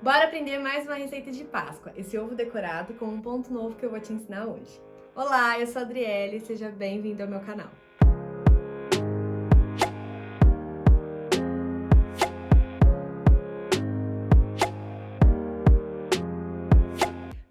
Bora aprender mais uma receita de Páscoa, esse ovo decorado com um ponto novo que eu vou te ensinar hoje. Olá, eu sou a Adriele, seja bem-vindo ao meu canal.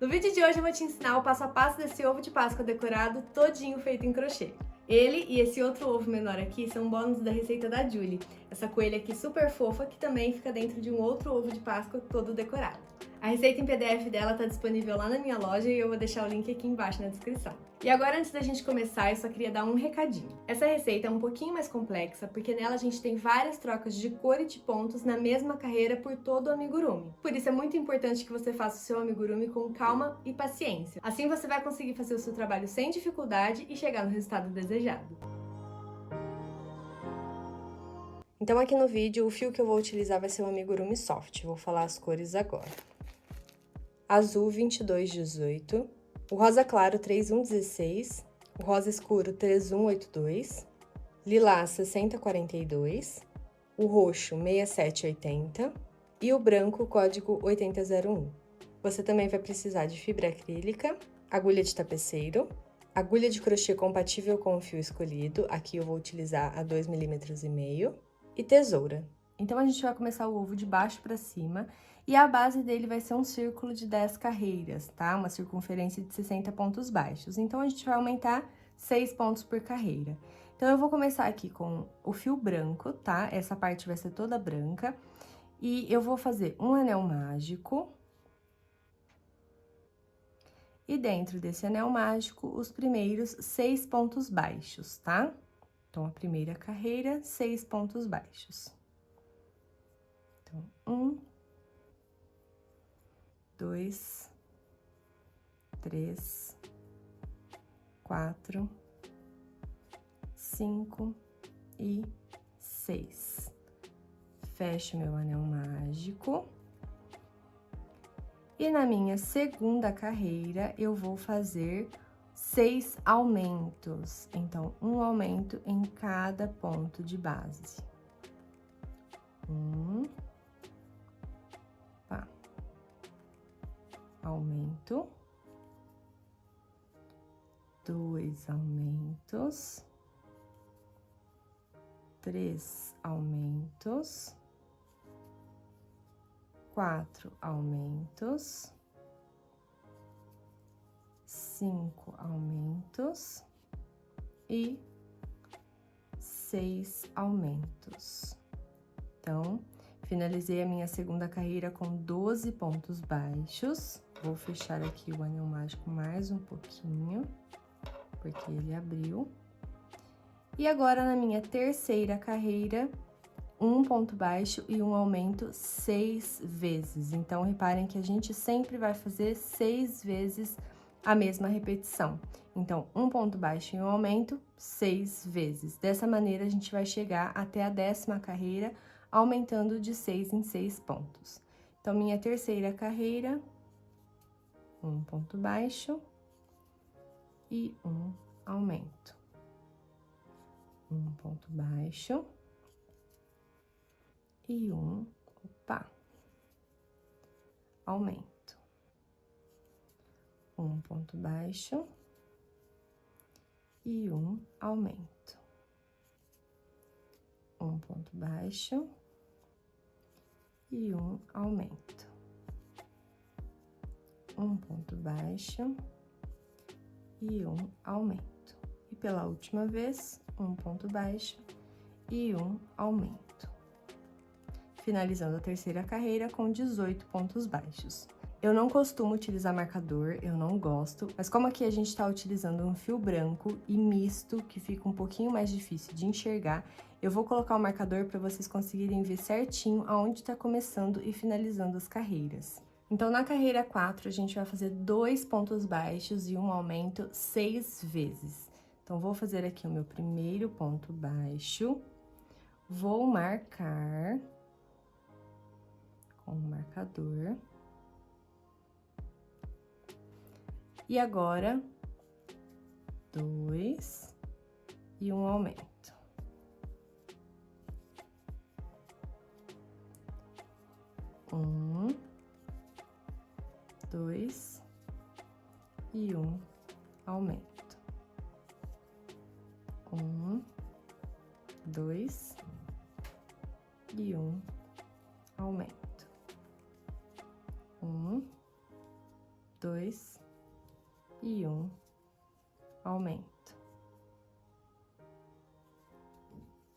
No vídeo de hoje eu vou te ensinar o passo a passo desse ovo de Páscoa decorado todinho feito em crochê. Ele e esse outro ovo menor aqui são bônus da receita da Julie, essa coelha aqui super fofa que também fica dentro de um outro ovo de Páscoa todo decorado. A receita em PDF dela tá disponível lá na minha loja e eu vou deixar o link aqui embaixo na descrição. E agora, antes da gente começar, eu só queria dar um recadinho. Essa receita é um pouquinho mais complexa, porque nela a gente tem várias trocas de cor e de pontos na mesma carreira por todo o amigurumi. Por isso é muito importante que você faça o seu amigurumi com calma e paciência. Assim você vai conseguir fazer o seu trabalho sem dificuldade e chegar no resultado desejado. Então aqui no vídeo, o fio que eu vou utilizar vai ser o amigurumi soft. Vou falar as cores agora. Azul 2218, o rosa claro 3116, o rosa escuro 3182, lilás 6042, o roxo 6780 e o branco código 8001. Você também vai precisar de fibra acrílica, agulha de tapeceiro, agulha de crochê compatível com o fio escolhido, aqui eu vou utilizar a 2,5 mm, e tesoura. Então, a gente vai começar o ovo de baixo para cima e a base dele vai ser um círculo de 10 carreiras, tá? Uma circunferência de 60 pontos baixos. Então, a gente vai aumentar 6 pontos por carreira. Então, eu vou começar aqui com o fio branco, tá? Essa parte vai ser toda branca. E eu vou fazer um anel mágico. E dentro desse anel mágico, os primeiros 6 pontos baixos, tá? Então, a primeira carreira, 6 pontos baixos. Então, 1, 2, 3, 4, 5 e 6. Fecho meu anel mágico. E na minha segunda carreira, eu vou fazer 6 aumentos. Então, um aumento em cada ponto de base. Aumento, 2 aumentos, 3 aumentos, 4 aumentos, 5 aumentos e 6 aumentos. Então, finalizei a minha segunda carreira com 12 pontos baixos. Vou fechar aqui o anel mágico mais um pouquinho, porque ele abriu. E agora, na minha terceira carreira, um ponto baixo e um aumento 6 vezes. Então, reparem que a gente sempre vai fazer 6 vezes a mesma repetição. Então, um ponto baixo e um aumento 6 vezes. Dessa maneira, a gente vai chegar até a 10ª carreira, aumentando de 6 em 6 pontos. Então, minha terceira carreira, um ponto baixo e um aumento. Um ponto baixo e aumento. Um ponto baixo e um aumento. Um ponto baixo e um aumento. Um ponto baixo e um aumento. E pela última vez, um ponto baixo e um aumento. Finalizando a terceira carreira com 18 pontos baixos. Eu não costumo utilizar marcador, eu não gosto, mas como aqui a gente tá utilizando um fio branco e misto, que fica um pouquinho mais difícil de enxergar, eu vou colocar o marcador para vocês conseguirem ver certinho aonde tá começando e finalizando as carreiras. Então, na carreira 4, a gente vai fazer 2 pontos baixos e um aumento 6 vezes. Então, vou fazer aqui o meu primeiro ponto baixo, vou marcar com o marcador. E agora, 2 e um aumento. 2 e 1, aumento. 1, 2 e 1, aumento. 1, 2 e 1, aumento.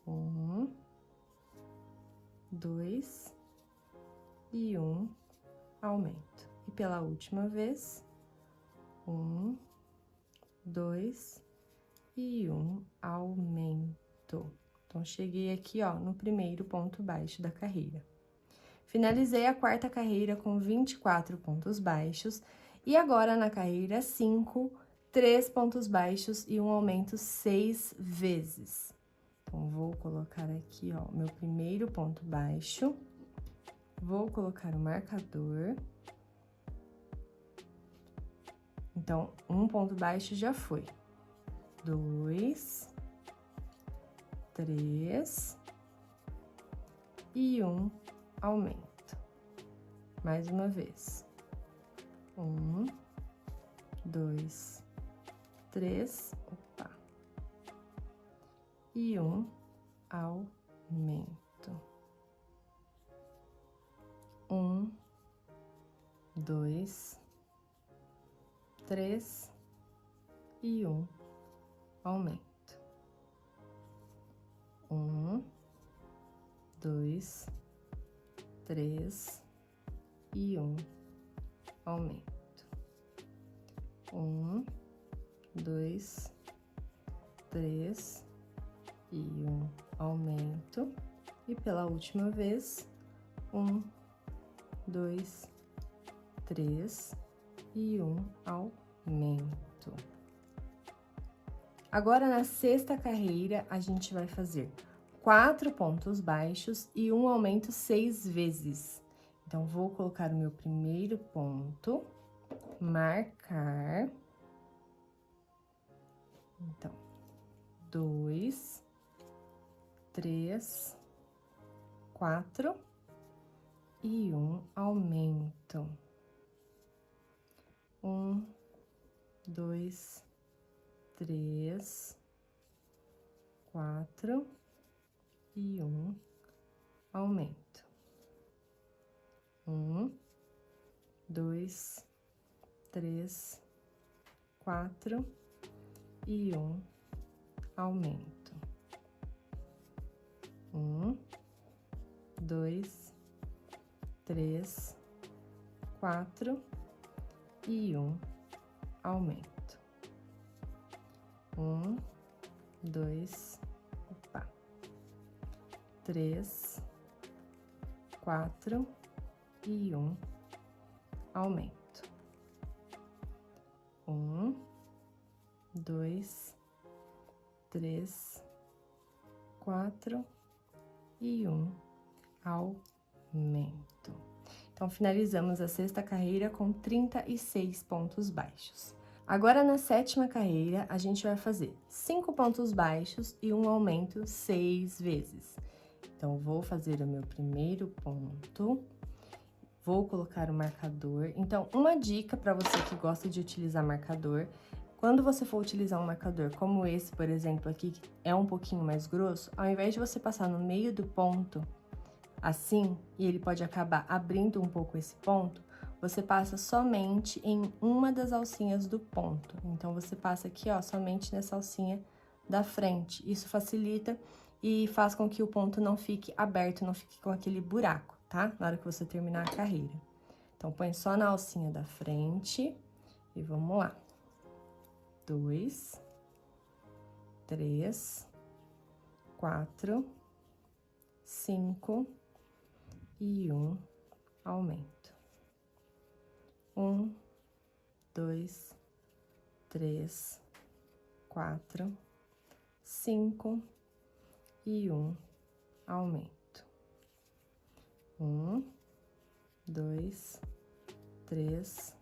1, 2 e 1, aumento. E pela última vez, 1, 2 e 1, aumento. Então, cheguei aqui, ó, no primeiro ponto baixo da carreira. Finalizei a quarta carreira com 24 pontos baixos. E agora, na carreira 5, 3 pontos baixos e um aumento 6 vezes. Então, vou colocar aqui, ó, meu primeiro ponto baixo. Vou colocar o marcador. Então, um ponto baixo já foi. 2, 3 e 1, aumento. Mais uma vez. 1, 2, 3, opa. E 1, aumento. 1, 2, 3 e 1, aumento. 1, 2, 3 e 1, aumento. 1, 2, 3 e 1, aumento. E pela última vez, 1, 2, 3 e 1, aumento. Agora, na sexta carreira, a gente vai fazer 4 pontos baixos e um aumento 6 vezes. Então, vou colocar o meu primeiro ponto, marcar. Então, 2, 3, 4 e 1, aumento. 1, 2, 3, 4 e 1, aumento. 1, 2, 3, 4 e 1, aumento. 1, 2, 3, 4 e 1, aumento. 1, 2, opa, 3, 4 e 1, aumento. 1, 2, 3, 4 e 1, aumento. Então, finalizamos a sexta carreira com 36 pontos baixos. Agora, na sétima carreira, a gente vai fazer 5 pontos baixos e um aumento 6 vezes. Então, vou fazer o meu primeiro ponto, vou colocar o marcador. Então, uma dica para você que gosta de utilizar marcador, quando você for utilizar um marcador como esse, por exemplo, aqui, que é um pouquinho mais grosso, ao invés de você passar no meio do ponto, assim, e ele pode acabar abrindo um pouco esse ponto, você passa somente em uma das alcinhas do ponto. Então, você passa aqui, ó, somente nessa alcinha da frente. Isso facilita e faz com que o ponto não fique aberto, não fique com aquele buraco, tá? Na hora que você terminar a carreira. Então, põe só na alcinha da frente e vamos lá. 2, 3, 4, 5 e 1, aumento. 1, 2, 3, 4, 5 e 1, aumento. 1, 2, 3,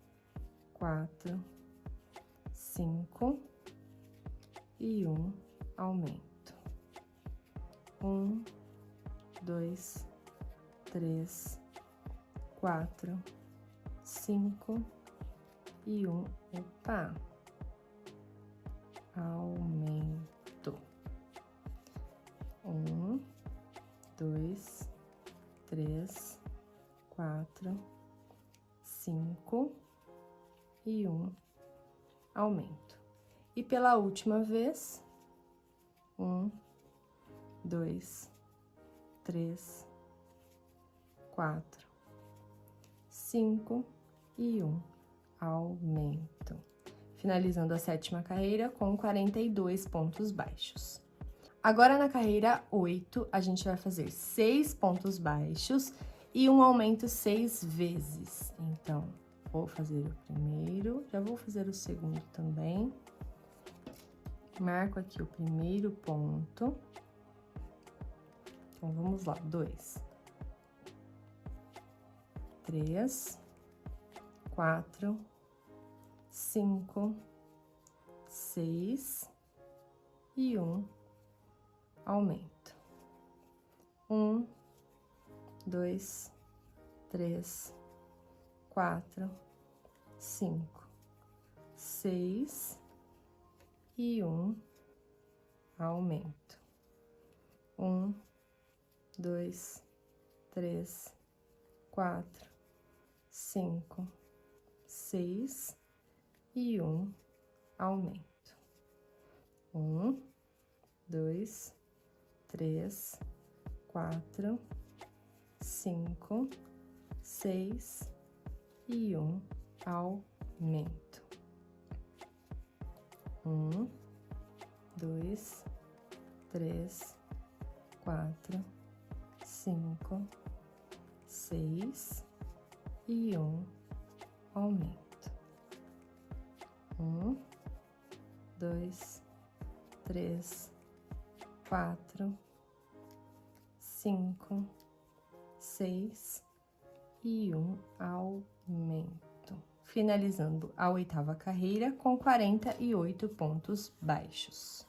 4, 5 e 1, aumento. 1, 2, 3, 4, 5 e 1, opa, aumento. 1, 2, 3, 4, 5 e 1, aumento. E pela última vez, 1, 2, 3, 4, 5 e 1, aumento. Finalizando a sétima carreira com 42 pontos baixos. Agora, na carreira 8, a gente vai fazer 6 pontos baixos e um aumento 6 vezes. Então, vou fazer o primeiro, já vou fazer o segundo também. Marco aqui o primeiro ponto. Então, vamos lá, 2, 3, 4, 5, 6 e 1, aumento. 1, 2, 3, 4, 5, 6 e 1, aumento. 1, 2, 3, 4, 5, 6 e 1, aumento. 1, 2, 3, 4, 5, 6 e 1, aumento. 1, 2, 3, 4, 5, 6 e 1, aumento. 1, 2, 3, 4, 5, 6 e 1, aumento. Finalizando a oitava carreira com 48 pontos baixos.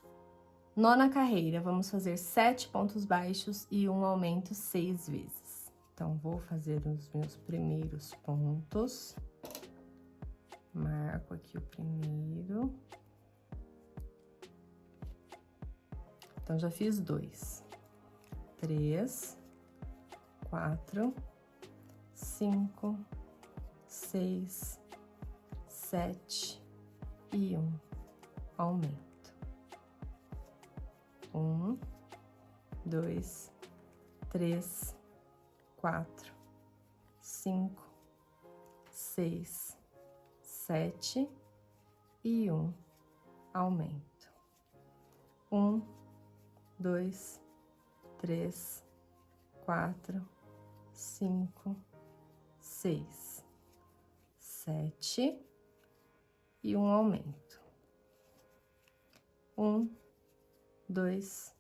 Nona carreira, vamos fazer 7 pontos baixos e um aumento 6 vezes. Então, vou fazer os meus primeiros pontos. Marco aqui o primeiro. Então, já fiz 2, 3, 4, 5, 6, 7 e 1, aumento. 1, 2, 3, 4, 5, 6, 7 e 1, aumento. 1, 2, 3, 4, 5, 6, 7 e 1, aumento. 1, 2,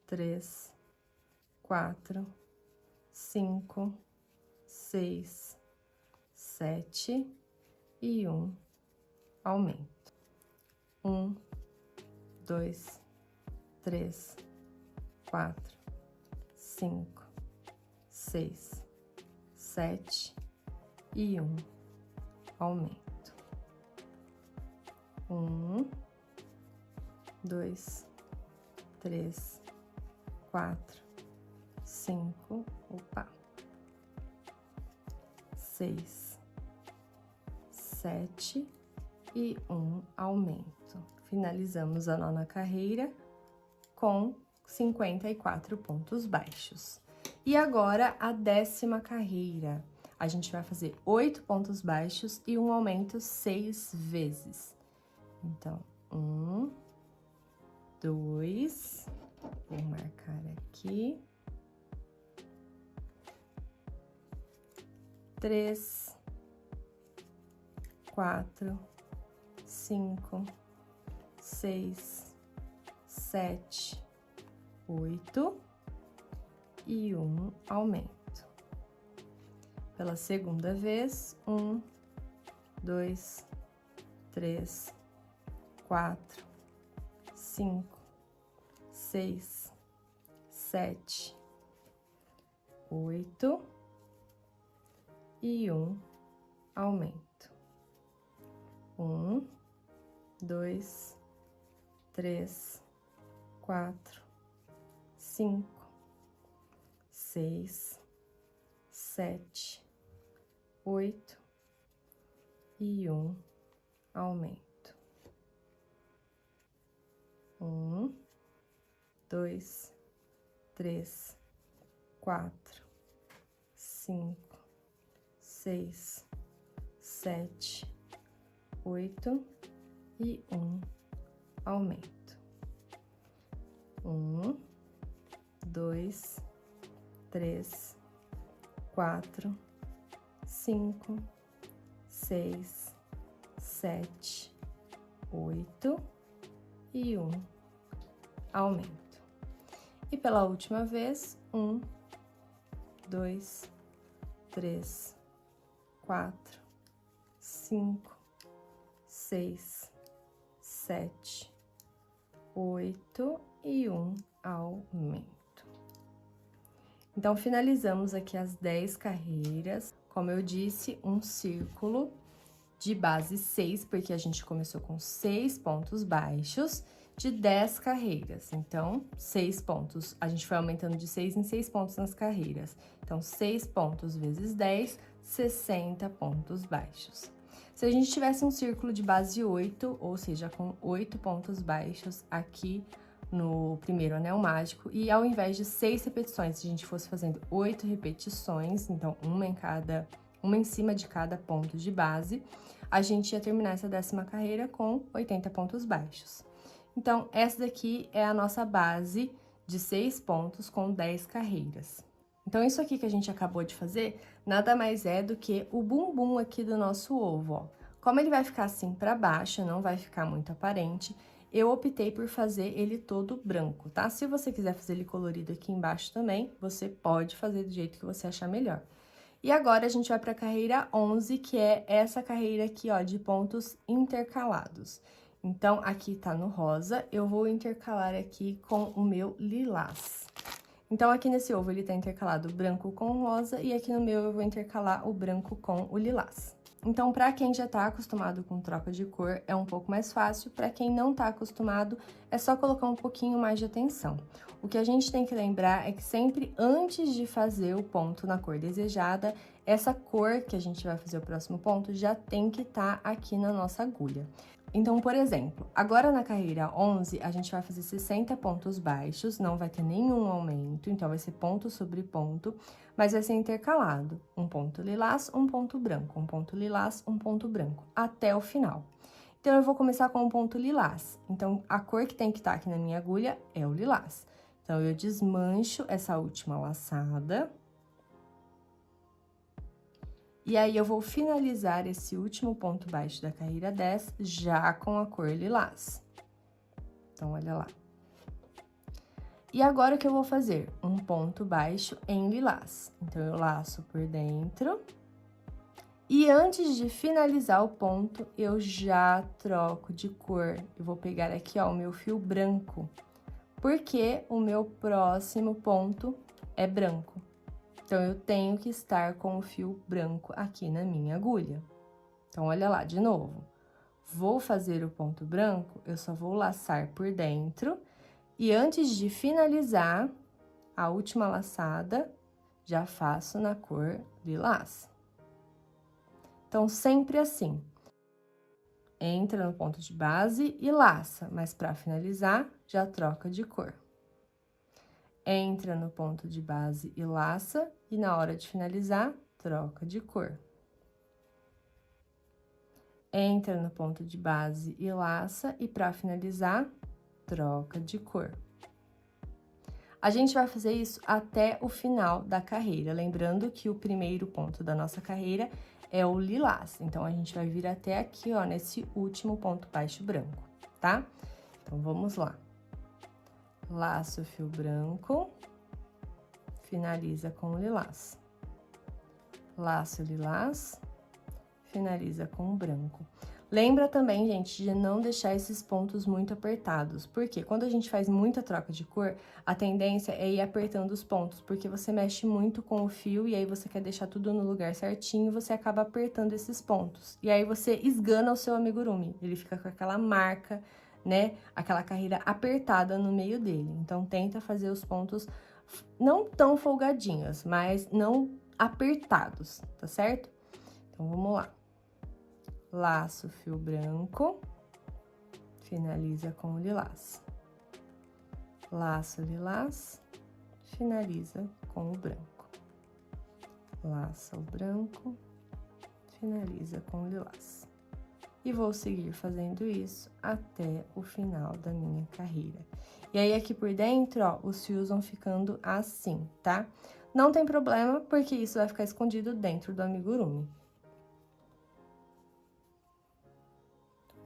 3, 4, 5, 6, 7 e 1, aumento. 1, 2, 3, 4, 5, 6, 7 e 1, aumento. 1, 2, 3, 4, 5, 6, 7 e 1, aumento. Finalizamos a nona carreira com 54 pontos baixos. E agora, a 10ª carreira. A gente vai fazer 8 pontos baixos e um aumento 6 vezes. Então, 1, 2, vou marcar aqui. 3, 4, 5, 6, 7, 8 e 1, aumento. Pela segunda vez, 1, 2, 3, 4, 5, 6, 7, 8 e 1, aumento. 1, 2, 3, 4, 5, 6, 7, 8 e 1, aumento. 1, 2, 3, 4, 5, 6, 7, 8 e 1, aumento. 1, 2, 3, 4, 5, 6, 7, 8 e 1, aumento. E pela última vez, 1, 2, 3, 4, 5, 6, 7, 8 e 1, aumento. Então, finalizamos aqui as 10 carreiras. Como eu disse, um círculo de base 6, porque a gente começou com 6 pontos baixos de 10 carreiras. Então, 6 pontos. A gente foi aumentando de 6 em 6 pontos nas carreiras. Então, 6 pontos vezes 10, 60 pontos baixos. Se a gente tivesse um círculo de base 8, ou seja, com 8 pontos baixos aqui no primeiro anel mágico, e ao invés de 6 repetições, se a gente fosse fazendo 8 repetições, então uma em cima de cada ponto de base, a gente ia terminar essa 10ª carreira com 80 pontos baixos. Então, essa daqui é a nossa base de 6 pontos com 10 carreiras. Então, isso aqui que a gente acabou de fazer, nada mais é do que o bumbum aqui do nosso ovo, ó. Como ele vai ficar assim para baixo, não vai ficar muito aparente, eu optei por fazer ele todo branco, tá? Se você quiser fazer ele colorido aqui embaixo também, você pode fazer do jeito que você achar melhor. E agora, a gente vai para a carreira 11, que é essa carreira aqui, ó, de pontos intercalados. Então, aqui tá no rosa, eu vou intercalar aqui com o meu lilás. Então, aqui nesse ovo, ele tá intercalado branco com rosa, e aqui no meu, eu vou intercalar o branco com o lilás. Então, para quem já tá acostumado com troca de cor, é um pouco mais fácil. Para quem não tá acostumado, é só colocar um pouquinho mais de atenção. O que a gente tem que lembrar é que sempre antes de fazer o ponto na cor desejada, essa cor que a gente vai fazer o próximo ponto já tem que estar aqui na nossa agulha. Então, por exemplo, agora na carreira 11, a gente vai fazer 60 pontos baixos, não vai ter nenhum aumento, então vai ser ponto sobre ponto, mas vai ser intercalado. Um ponto lilás, um ponto branco, um ponto lilás, um ponto branco, até o final. Então, eu vou começar com um ponto lilás. Então, a cor que tem que estar aqui na minha agulha é o lilás. Então, eu desmancho essa última laçada. E aí, eu vou finalizar esse último ponto baixo da carreira 10 já com a cor lilás. Então, olha lá. E agora, o que eu vou fazer? Um ponto baixo em lilás. Então, eu laço por dentro. E antes de finalizar o ponto, eu já troco de cor. Eu vou pegar aqui, ó, o meu fio branco. Porque o meu próximo ponto é branco. Então, eu tenho que estar com o fio branco aqui na minha agulha. Então, olha lá, de novo. Vou fazer o ponto branco, eu só vou laçar por dentro. E antes de finalizar a última laçada, já faço na cor lilás. Então, sempre assim. Entra no ponto de base e laça, mas para finalizar, já troca de cor. Entra no ponto de base e laça, e na hora de finalizar, troca de cor. Entra no ponto de base e laça, e para finalizar, troca de cor. A gente vai fazer isso até o final da carreira, lembrando que o primeiro ponto da nossa carreira é o lilás. Então, a gente vai vir até aqui, ó, nesse último ponto baixo branco, tá? Então, vamos lá. Laço o fio branco, finaliza com o lilás. Laço o lilás, finaliza com o branco. Lembra também, gente, de não deixar esses pontos muito apertados, porque quando a gente faz muita troca de cor, a tendência é ir apertando os pontos, porque você mexe muito com o fio e aí você quer deixar tudo no lugar certinho, você acaba apertando esses pontos. E aí você esgana o seu amigurumi, ele fica com aquela marca, né, aquela carreira apertada no meio dele. Então, tenta fazer os pontos não tão folgadinhos, mas não apertados, tá certo? Então, vamos lá. Laço fio branco, finaliza com o lilás. Laço lilás, finaliza com o branco. Laça o branco, finaliza com o lilás. E vou seguir fazendo isso até o final da minha carreira. E aí, aqui por dentro, ó, os fios vão ficando assim, tá? Não tem problema, porque isso vai ficar escondido dentro do amigurumi.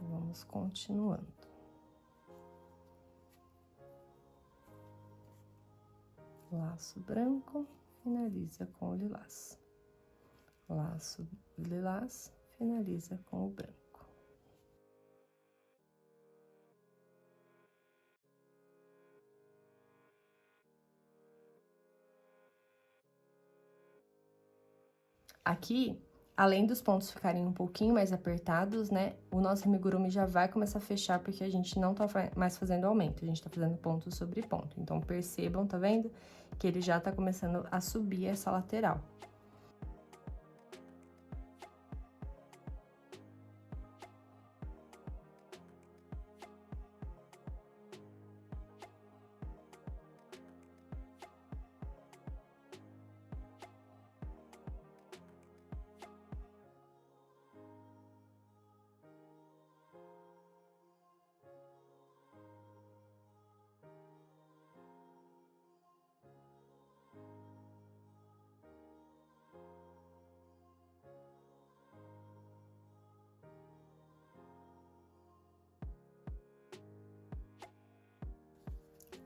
Vamos continuando. Laço branco, finaliza com o lilás. Laço lilás, finaliza com o branco. Aqui, além dos pontos ficarem um pouquinho mais apertados, né, o nosso amigurumi já vai começar a fechar, porque a gente não tá mais fazendo aumento, a gente tá fazendo ponto sobre ponto. Então, percebam, tá vendo? Que ele já tá começando a subir essa lateral.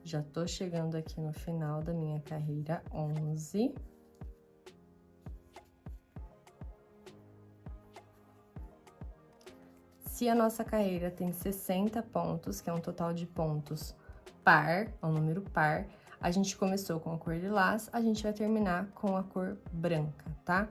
Já tô chegando aqui no final da minha carreira 11. Se a nossa carreira tem 60 pontos, que é um total de pontos par, é um número par, a gente começou com a cor lilás, a gente vai terminar com a cor branca, tá?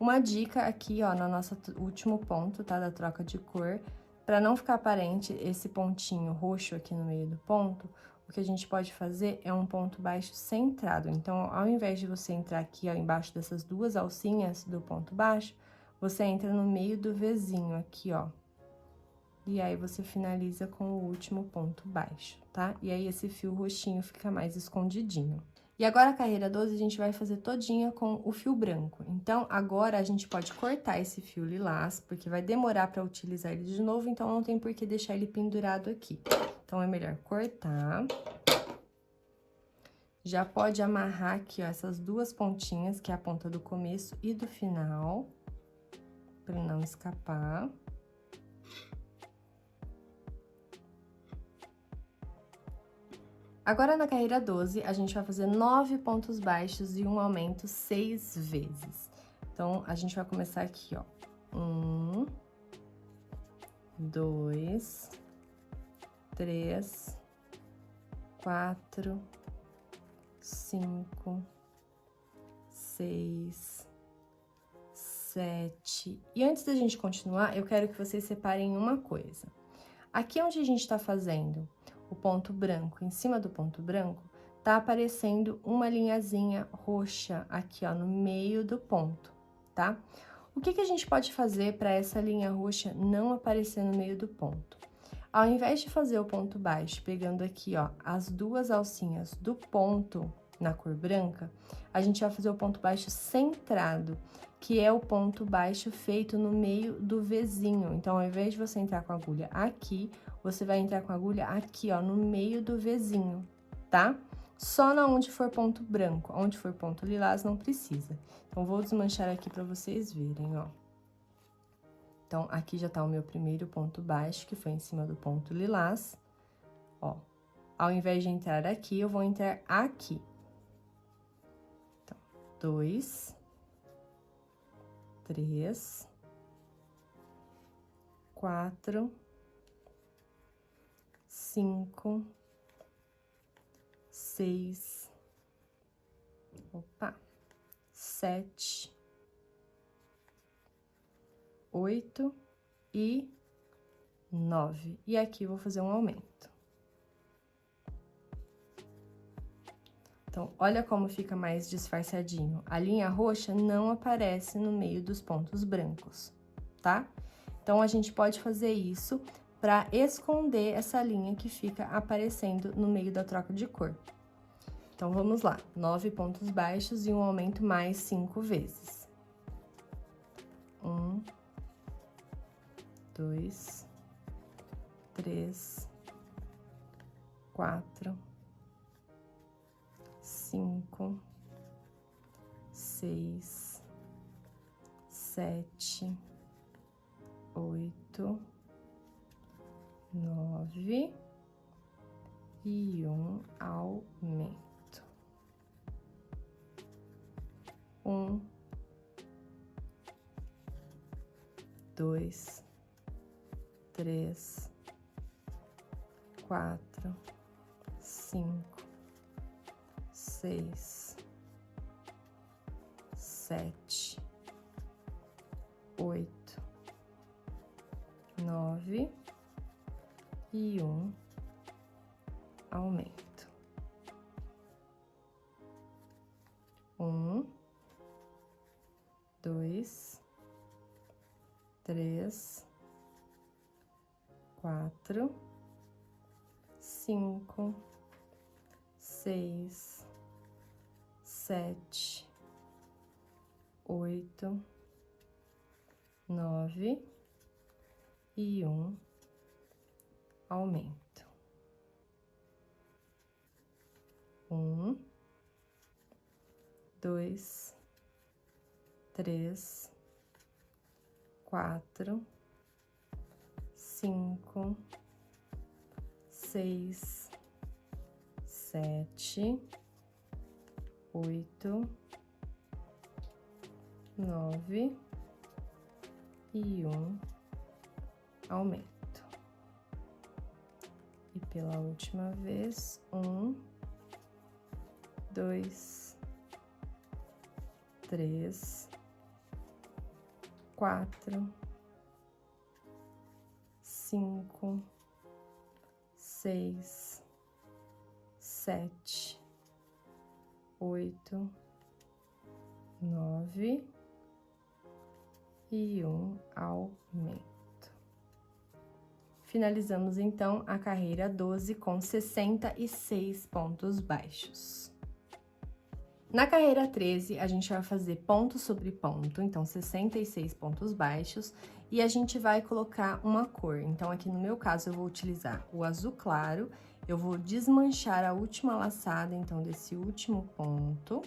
Uma dica aqui, ó, no nosso último ponto, tá, da troca de cor, para não ficar aparente esse pontinho roxo aqui no meio do ponto, o que a gente pode fazer é um ponto baixo centrado. Então, ao invés de você entrar aqui, ó, embaixo dessas duas alcinhas do ponto baixo, você entra no meio do Vzinho aqui, ó. E aí, você finaliza com o último ponto baixo, tá? E aí, esse fio roxinho fica mais escondidinho. E agora, a carreira 12, a gente vai fazer todinha com o fio branco. Então, agora, a gente pode cortar esse fio lilás, porque vai demorar pra utilizar ele de novo, então não tem por que deixar ele pendurado aqui. Então, é melhor cortar. Já pode amarrar aqui, ó, essas duas pontinhas, que é a ponta do começo e do final, pra não escapar. Agora, na carreira 12, a gente vai fazer 9 pontos baixos e um aumento 6 vezes. Então, a gente vai começar aqui, ó. 1, 2, 3, 4, 5, 6, 7. E antes da gente continuar, eu quero que vocês separem uma coisa. Aqui onde a gente tá fazendo o ponto branco, em cima do ponto branco, tá aparecendo uma linhazinha roxa aqui, ó, no meio do ponto, tá? O que que a gente pode fazer para essa linha roxa não aparecer no meio do ponto? Ao invés de fazer o ponto baixo, pegando aqui, ó, as duas alcinhas do ponto na cor branca, a gente vai fazer o ponto baixo centrado, que é o ponto baixo feito no meio do Vzinho. Então, ao invés de você entrar com a agulha aqui, você vai entrar com a agulha aqui, ó, no meio do Vzinho, tá? Só na onde for ponto branco, onde for ponto lilás não precisa. Então, vou desmanchar aqui pra vocês verem, ó. Então, aqui já tá o meu primeiro ponto baixo, que foi em cima do ponto lilás, ó. Ao invés de entrar aqui, eu vou entrar aqui. Então, 2, 3, 4, 5, 6, 7, 8 e 9. E aqui eu vou fazer um aumento. Então, olha como fica mais disfarçadinho. A linha roxa não aparece no meio dos pontos brancos, tá? Então, a gente pode fazer isso para esconder essa linha que fica aparecendo no meio da troca de cor. Então, vamos lá. 9 pontos baixos e um aumento mais 5 vezes. 1, 2, 3, 4, 5, 6, 7, 8, 9 e um aumento. 1, 2, 3, 4, 5, 6, 7, 8, 9 e um aumento. 1, 2, 3, 4, 5, 6, 7, 8, 9 e um aumento. 1, 2, 3, 4, 5, 6, 7, 8, 9 e um aumento. E pela última vez, 1, 2, 3, 4, 5, 6, 7, 8, 9 e um aumento. Finalizamos, então, a carreira 12 com 66 pontos baixos. Na carreira 13, a gente vai fazer ponto sobre ponto, então 66 pontos baixos, e a gente vai colocar uma cor. Então, aqui no meu caso, eu vou utilizar o azul claro, eu vou desmanchar a última laçada, então, desse último ponto,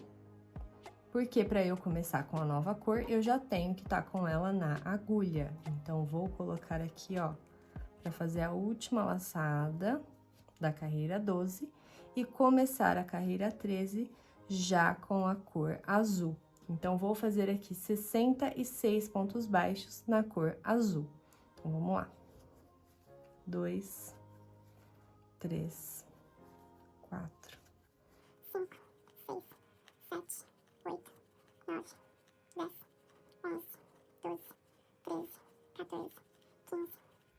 porque para eu começar com a nova cor, eu já tenho que estar com ela na agulha. Então, vou colocar aqui, ó, para fazer a última laçada da carreira 12 e começar a carreira 13 já com a cor azul. Então, vou fazer aqui 66 pontos baixos na cor azul. Então, vamos lá. 2, 3, 4, 5, 6, 7, 8, 9, 10, 11, 12, 13, 14, 15,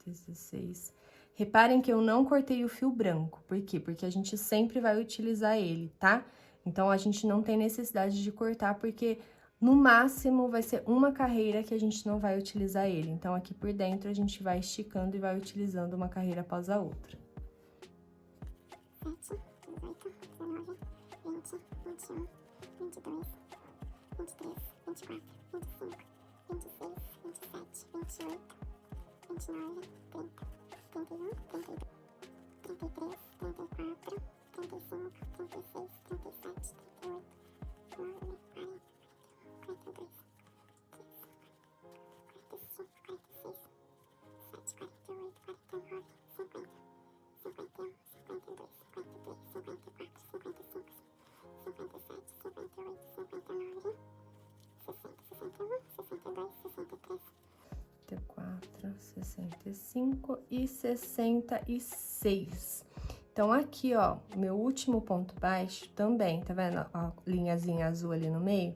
16. Reparem que eu não cortei o fio branco. Por quê? Porque a gente sempre vai utilizar ele, tá? Então, a gente não tem necessidade de cortar, porque no máximo vai ser uma carreira que a gente não vai utilizar ele. Então, aqui por dentro, a gente vai esticando e vai utilizando uma carreira após a outra. 7, 18, 19, 20, 21, 22, 23, 24, 25, 26, 27, 28, 29, 30, 31, 32, 33, 34, 35, 36, 37, 38, 39, 40, 42, 45, 46, 47, 48, 49, 50, 51, 52, 53, 54, 55, 57, 58, 59, 60, 61, 62, 63. 64, 65. 45 e 66. Então, aqui, ó, meu último ponto baixo também, tá vendo a linhazinha azul ali no meio?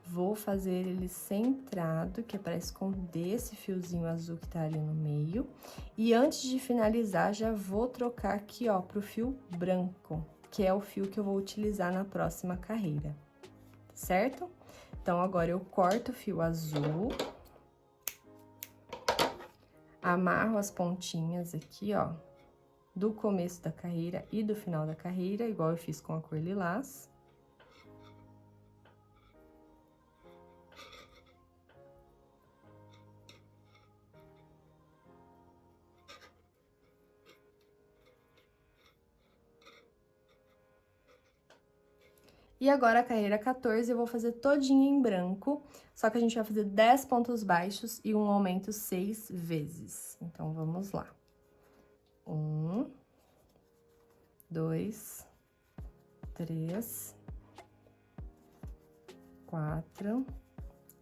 Vou fazer ele centrado, que é para esconder esse fiozinho azul que tá ali no meio. E antes de finalizar, já vou trocar aqui, ó, pro fio branco, que é o fio que eu vou utilizar na próxima carreira, certo? Então, agora eu corto o fio azul, amarro as pontinhas aqui, ó, do começo da carreira e do final da carreira, igual eu fiz com a cor lilás. E agora, a carreira 14, eu vou fazer todinha em branco, só que a gente vai fazer 10 pontos baixos e um aumento 6 vezes. Então, vamos lá. 1, 2, 3, 4,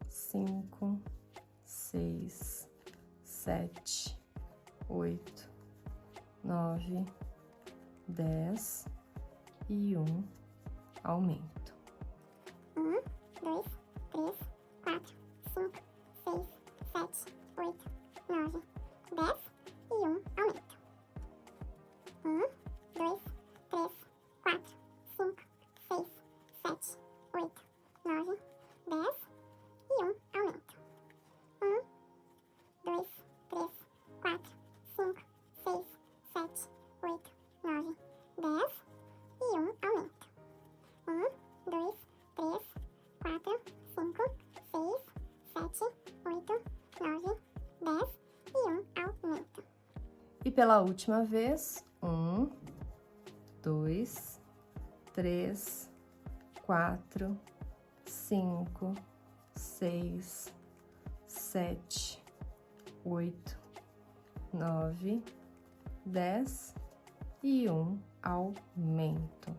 5, 6, 7, 8, 9, 10 e 1 aumento. 1, 2, 3, 4, 5, 6, 7, 8, 9, 10 e 1 aumento. 1, 2, 3, 4, 5, 6, 7, 8, 9, 10 e 1 aumento. 1, 2, 3, 4, 5, 6, 7, 8, 9, 10 e 1 aumento. 1, 2, 3, 4, 5, 6, 7, 8, 9, 10 e 1 aumento. E pela última vez, 1, 2, 3, 4, 5, 6, 7, 8, 9, 10 e 1 aumento.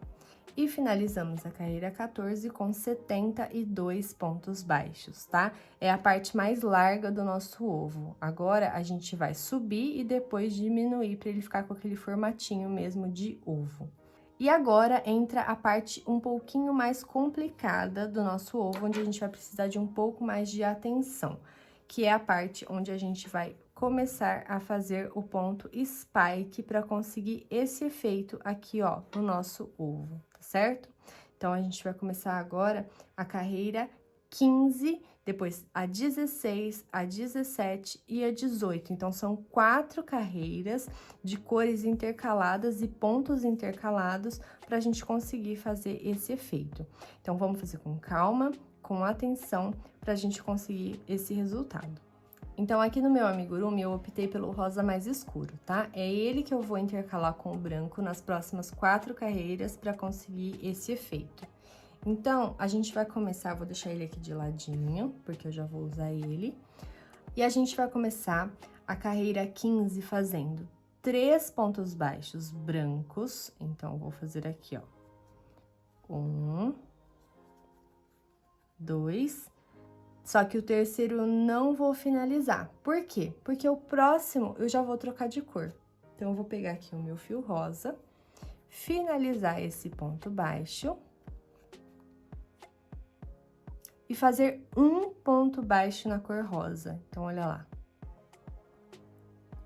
E finalizamos a carreira 14 com 72 pontos baixos, tá? É a parte mais larga do nosso ovo. Agora, a gente vai subir e depois diminuir para ele ficar com aquele formatinho mesmo de ovo. E agora entra a parte um pouquinho mais complicada do nosso ovo, onde a gente vai precisar de um pouco mais de atenção, que é a parte onde a gente vai começar a fazer o ponto spike para conseguir esse efeito aqui, ó, no nosso ovo, tá certo? Então, a gente vai começar agora a carreira 15, depois a 16, a 17 e a 18. Então, são 4 carreiras de cores intercaladas e pontos intercalados para a gente conseguir fazer esse efeito. Então, vamos fazer com calma, com atenção, para a gente conseguir esse resultado. Então, aqui no meu amigurumi, eu optei pelo rosa mais escuro, tá? É ele que eu vou intercalar com o branco nas próximas 4 carreiras para conseguir esse efeito. Então, a gente vai começar, vou deixar ele aqui de ladinho, porque eu já vou usar ele. E a gente vai começar a carreira 15 fazendo 3 pontos baixos brancos. Então, eu vou fazer aqui, ó. 1, 2, só que o terceiro eu não vou finalizar. Por quê? Porque o próximo eu já vou trocar de cor. Então, eu vou pegar aqui o meu fio rosa, finalizar esse ponto baixo e fazer um ponto baixo na cor rosa. Então, olha lá.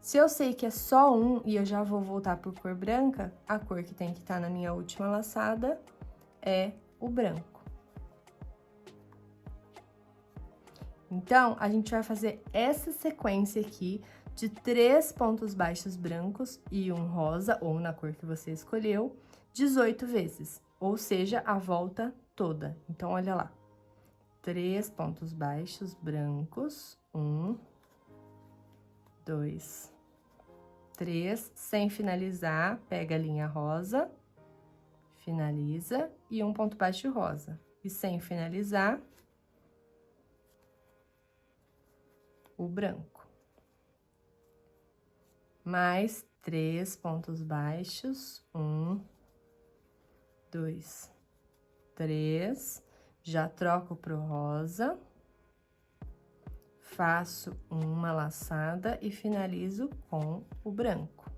Se eu sei que é só um e eu já vou voltar por cor branca, a cor que tem que estar na minha última laçada é o branco. Então, a gente vai fazer essa sequência aqui de 3 pontos baixos brancos e um rosa, ou na cor que você escolheu, 18 vezes, ou seja, a volta toda. Então, olha lá. 3 pontos baixos brancos, 1, 2, 3, sem finalizar, pega a linha rosa, finaliza, e um ponto baixo rosa. E sem finalizar, o branco. Mais 3 pontos baixos, 1, 2, 3, já troco pro rosa, faço uma laçada e finalizo com o branco.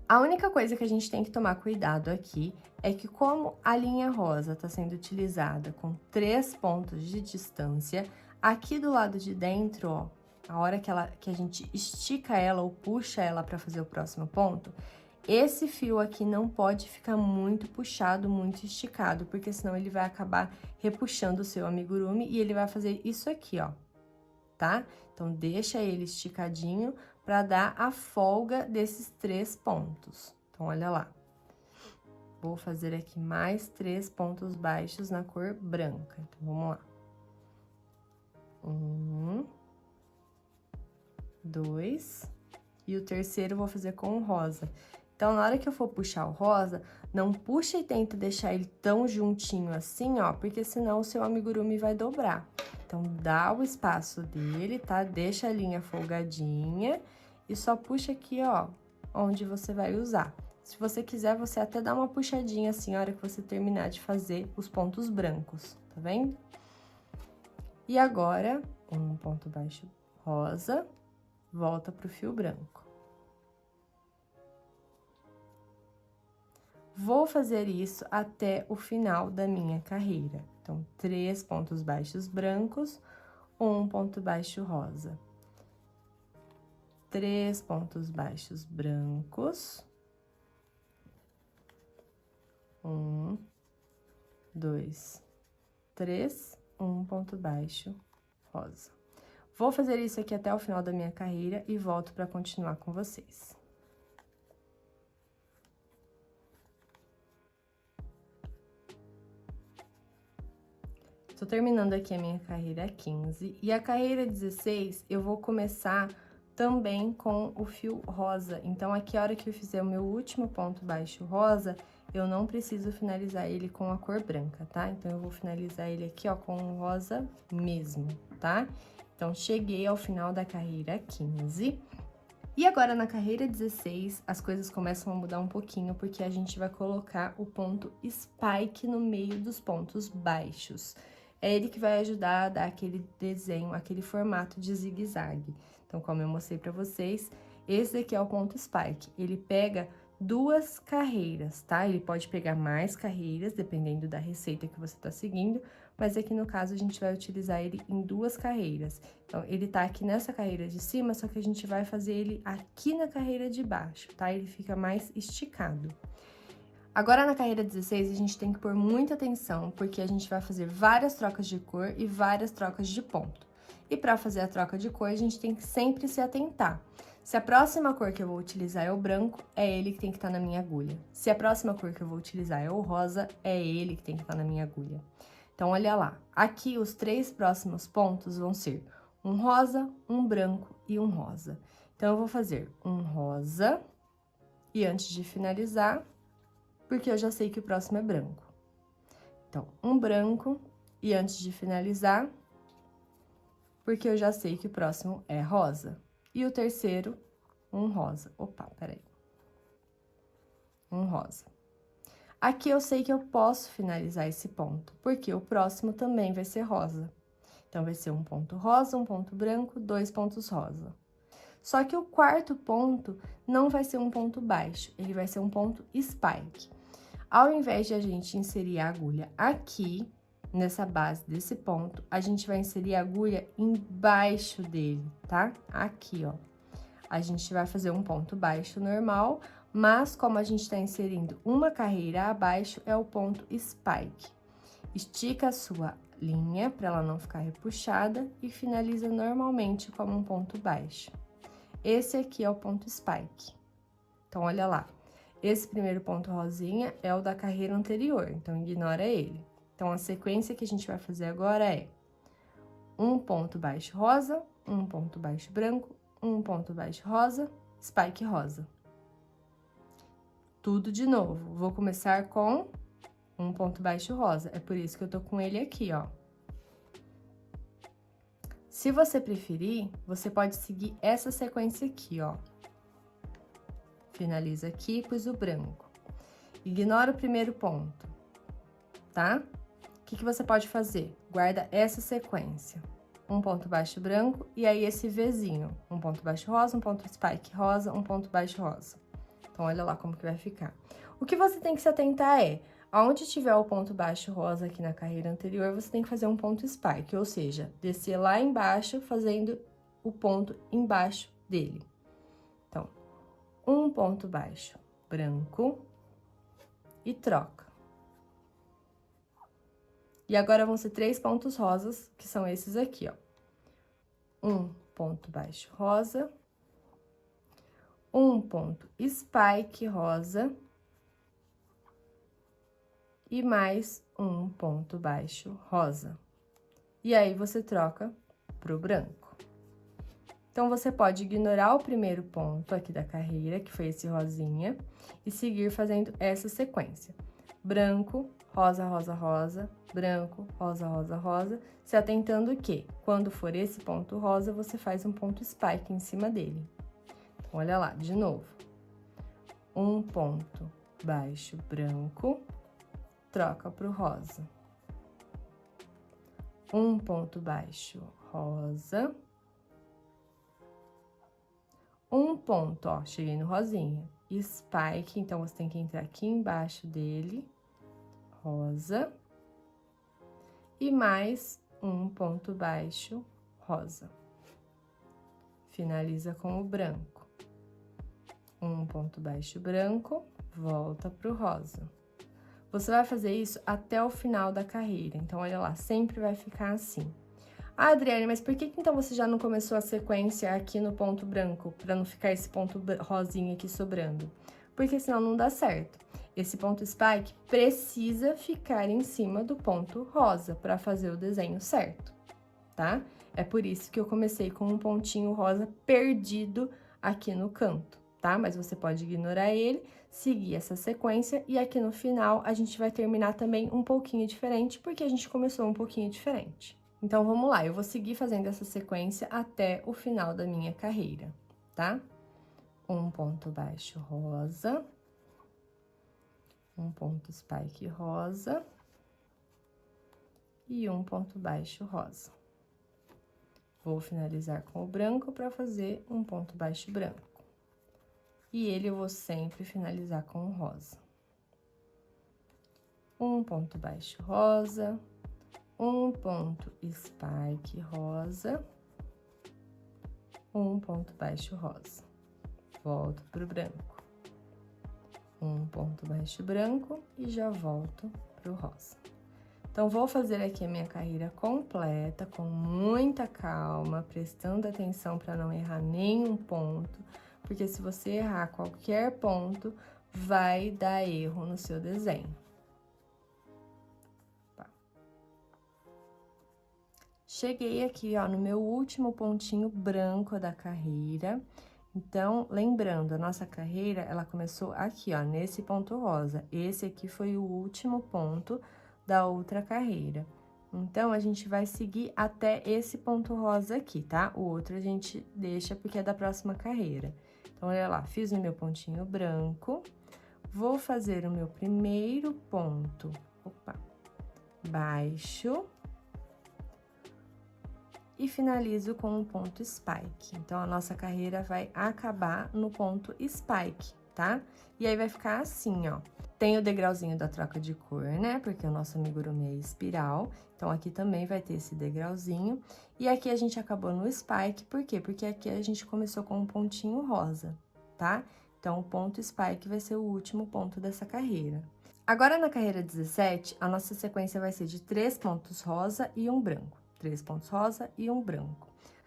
A única coisa que a gente tem que tomar cuidado aqui é que como a linha rosa está sendo utilizada com 3 pontos de distância, aqui do lado de dentro, ó, a hora que a gente estica ela ou puxa ela para fazer o próximo ponto, esse fio aqui não pode ficar muito puxado, muito esticado, porque senão ele vai acabar repuxando o seu amigurumi e ele vai fazer isso aqui, ó, tá? Então, deixa ele esticadinho para dar a folga desses 3 pontos. Então, olha lá. Vou fazer aqui mais 3 pontos baixos na cor branca. Então, vamos lá. 1, 2, e o terceiro eu vou fazer com o rosa. Então, na hora que eu for puxar o rosa, não puxa e tenta deixar ele tão juntinho assim, ó, porque senão o seu amigurumi vai dobrar. Então, dá o espaço dele, tá? Deixa a linha folgadinha e só puxa aqui, ó, onde você vai usar. Se você quiser, você até dá uma puxadinha assim, na hora que você terminar de fazer os pontos brancos, tá vendo? E agora, um ponto baixo rosa, volta pro fio branco. Vou fazer isso até o final da minha carreira. Então, 3 pontos baixos brancos, 1 ponto baixo rosa. 3 pontos baixos brancos. 1, 2, 3, 1 ponto baixo rosa. Vou fazer isso aqui até o final da minha carreira e volto para continuar com vocês. Tô terminando aqui a minha carreira 15 e a carreira 16 eu vou começar também com o fio rosa. Então, aqui a hora que eu fizer o meu último ponto baixo rosa, eu não preciso finalizar ele com a cor branca, tá? Então, eu vou finalizar ele aqui, ó, com o rosa mesmo, tá? Então, cheguei ao final da carreira 15. E agora, na carreira 16, as coisas começam a mudar um pouquinho, porque a gente vai colocar o ponto spike no meio dos pontos baixos. É ele que vai ajudar a dar aquele desenho, aquele formato de zigue-zague. Então, como eu mostrei pra vocês, esse daqui é o ponto spike. Ele pega 2 carreiras, tá? Ele pode pegar mais carreiras, dependendo da receita que você tá seguindo, mas aqui no caso a gente vai utilizar ele em 2 carreiras. Então, ele tá aqui nessa carreira de cima, só que a gente vai fazer ele aqui na carreira de baixo, tá? Ele fica mais esticado. Agora, na carreira 16, a gente tem que pôr muita atenção, porque a gente vai fazer várias trocas de cor e várias trocas de ponto. E para fazer a troca de cor, a gente tem que sempre se atentar. Se a próxima cor que eu vou utilizar é o branco, é ele que tem que estar na minha agulha. Se a próxima cor que eu vou utilizar é o rosa, é ele que tem que estar na minha agulha. Então, olha lá. Aqui, os 3 próximos pontos vão ser um rosa, um branco e um rosa. Então, eu vou fazer um rosa e antes de finalizar, porque eu já sei que o próximo é branco. Então, um branco e antes de finalizar, porque eu já sei que o próximo é rosa. E o terceiro, um rosa. Opa, peraí. Um rosa. Aqui eu sei que eu posso finalizar esse ponto, porque o próximo também vai ser rosa. Então, vai ser um ponto rosa, um ponto branco, 2 pontos rosa. Só que o quarto ponto não vai ser um ponto baixo, ele vai ser um ponto spike. Ao invés de a gente inserir a agulha aqui, nessa base desse ponto, a gente vai inserir a agulha embaixo dele, tá? Aqui, ó. A gente vai fazer um ponto baixo normal, mas como a gente tá inserindo uma carreira abaixo, é o ponto spike. Estica a sua linha para ela não ficar repuxada e finaliza normalmente como um ponto baixo. Esse aqui é o ponto spike. Então, olha lá. Esse primeiro ponto rosinha é o da carreira anterior, então ignora ele. Então, a sequência que a gente vai fazer agora é um ponto baixo rosa, um ponto baixo branco, um ponto baixo rosa, spike rosa. Tudo de novo. Vou começar com um ponto baixo rosa, é por isso que eu tô com ele aqui, ó. Se você preferir, você pode seguir essa sequência aqui, ó. Finaliza aqui, pus o branco. Ignora o primeiro ponto, tá? O que você pode fazer? Guarda essa sequência. um ponto baixo branco, e aí esse Vzinho, um ponto baixo rosa, um ponto spike rosa, um ponto baixo rosa. Então, olha lá como que vai ficar. O que você tem que se atentar é, aonde tiver o ponto baixo rosa aqui na carreira anterior, você tem que fazer um ponto spike, ou seja, descer lá embaixo, fazendo o ponto embaixo dele. Então, um ponto baixo branco e troca. E agora vão ser 3 pontos rosas, que são esses aqui, ó. Um ponto baixo rosa, um ponto spike rosa e mais um ponto baixo rosa. E aí, você troca pro branco. Então, você pode ignorar o primeiro ponto aqui da carreira, que foi esse rosinha, e seguir fazendo essa sequência. Branco, rosa, rosa, rosa, branco, rosa, rosa, rosa, se atentando que, quando for esse ponto rosa, você faz um ponto spike em cima dele. Então, olha lá, de novo. Um ponto baixo branco, troca pro rosa. Um ponto baixo rosa. Um ponto, ó, cheguei no rosinha. Spike, então, você tem que entrar aqui embaixo dele. Rosa. E mais um ponto baixo rosa. Finaliza com o branco. Um ponto baixo branco, volta pro rosa. Você vai fazer isso até o final da carreira, então, olha lá, sempre vai ficar assim. Ah, Adriane, mas por que então você já não começou a sequência aqui no ponto branco, para não ficar esse ponto rosinha aqui sobrando? Porque senão não dá certo. Esse ponto spike precisa ficar em cima do ponto rosa para fazer o desenho certo, tá? É por isso que eu comecei com um pontinho rosa perdido aqui no canto, tá? Mas você pode ignorar ele, seguir essa sequência e aqui no final a gente vai terminar também um pouquinho diferente, porque a gente começou um pouquinho diferente. Então, vamos lá, eu vou seguir fazendo essa sequência até o final da minha carreira, tá? Um ponto baixo rosa, um ponto spike rosa e um ponto baixo rosa. Vou finalizar com o branco para fazer um ponto baixo branco. E ele eu vou sempre finalizar com o rosa. Um ponto baixo rosa, um ponto spike rosa, um ponto baixo rosa. Volto pro branco. Um ponto baixo branco e já volto pro rosa. Então, vou fazer aqui a minha carreira completa, com muita calma, prestando atenção para não errar nenhum ponto, porque se você errar qualquer ponto, vai dar erro no seu desenho. Cheguei aqui, ó, no meu último pontinho branco da carreira. Então, lembrando, a nossa carreira, ela começou aqui, ó, nesse ponto rosa. Esse aqui foi o último ponto da outra carreira. Então, a gente vai seguir até esse ponto rosa aqui, tá? O outro a gente deixa porque é da próxima carreira. Então, olha lá, fiz o meu pontinho branco. Vou fazer o meu primeiro ponto, baixo. E finalizo com um ponto spike. Então, a nossa carreira vai acabar no ponto spike, tá? E aí, vai ficar assim, ó. Tem o degrauzinho da troca de cor, né? Porque o nosso amigurumi é espiral. Então, aqui também vai ter esse degrauzinho. E aqui a gente acabou no spike, por quê? Porque aqui a gente começou com um pontinho rosa, tá? Então, o ponto spike vai ser o último ponto dessa carreira. Agora, na carreira 17, a nossa sequência vai ser de 3 pontos rosa e um branco. 3 pontos rosa e um branco.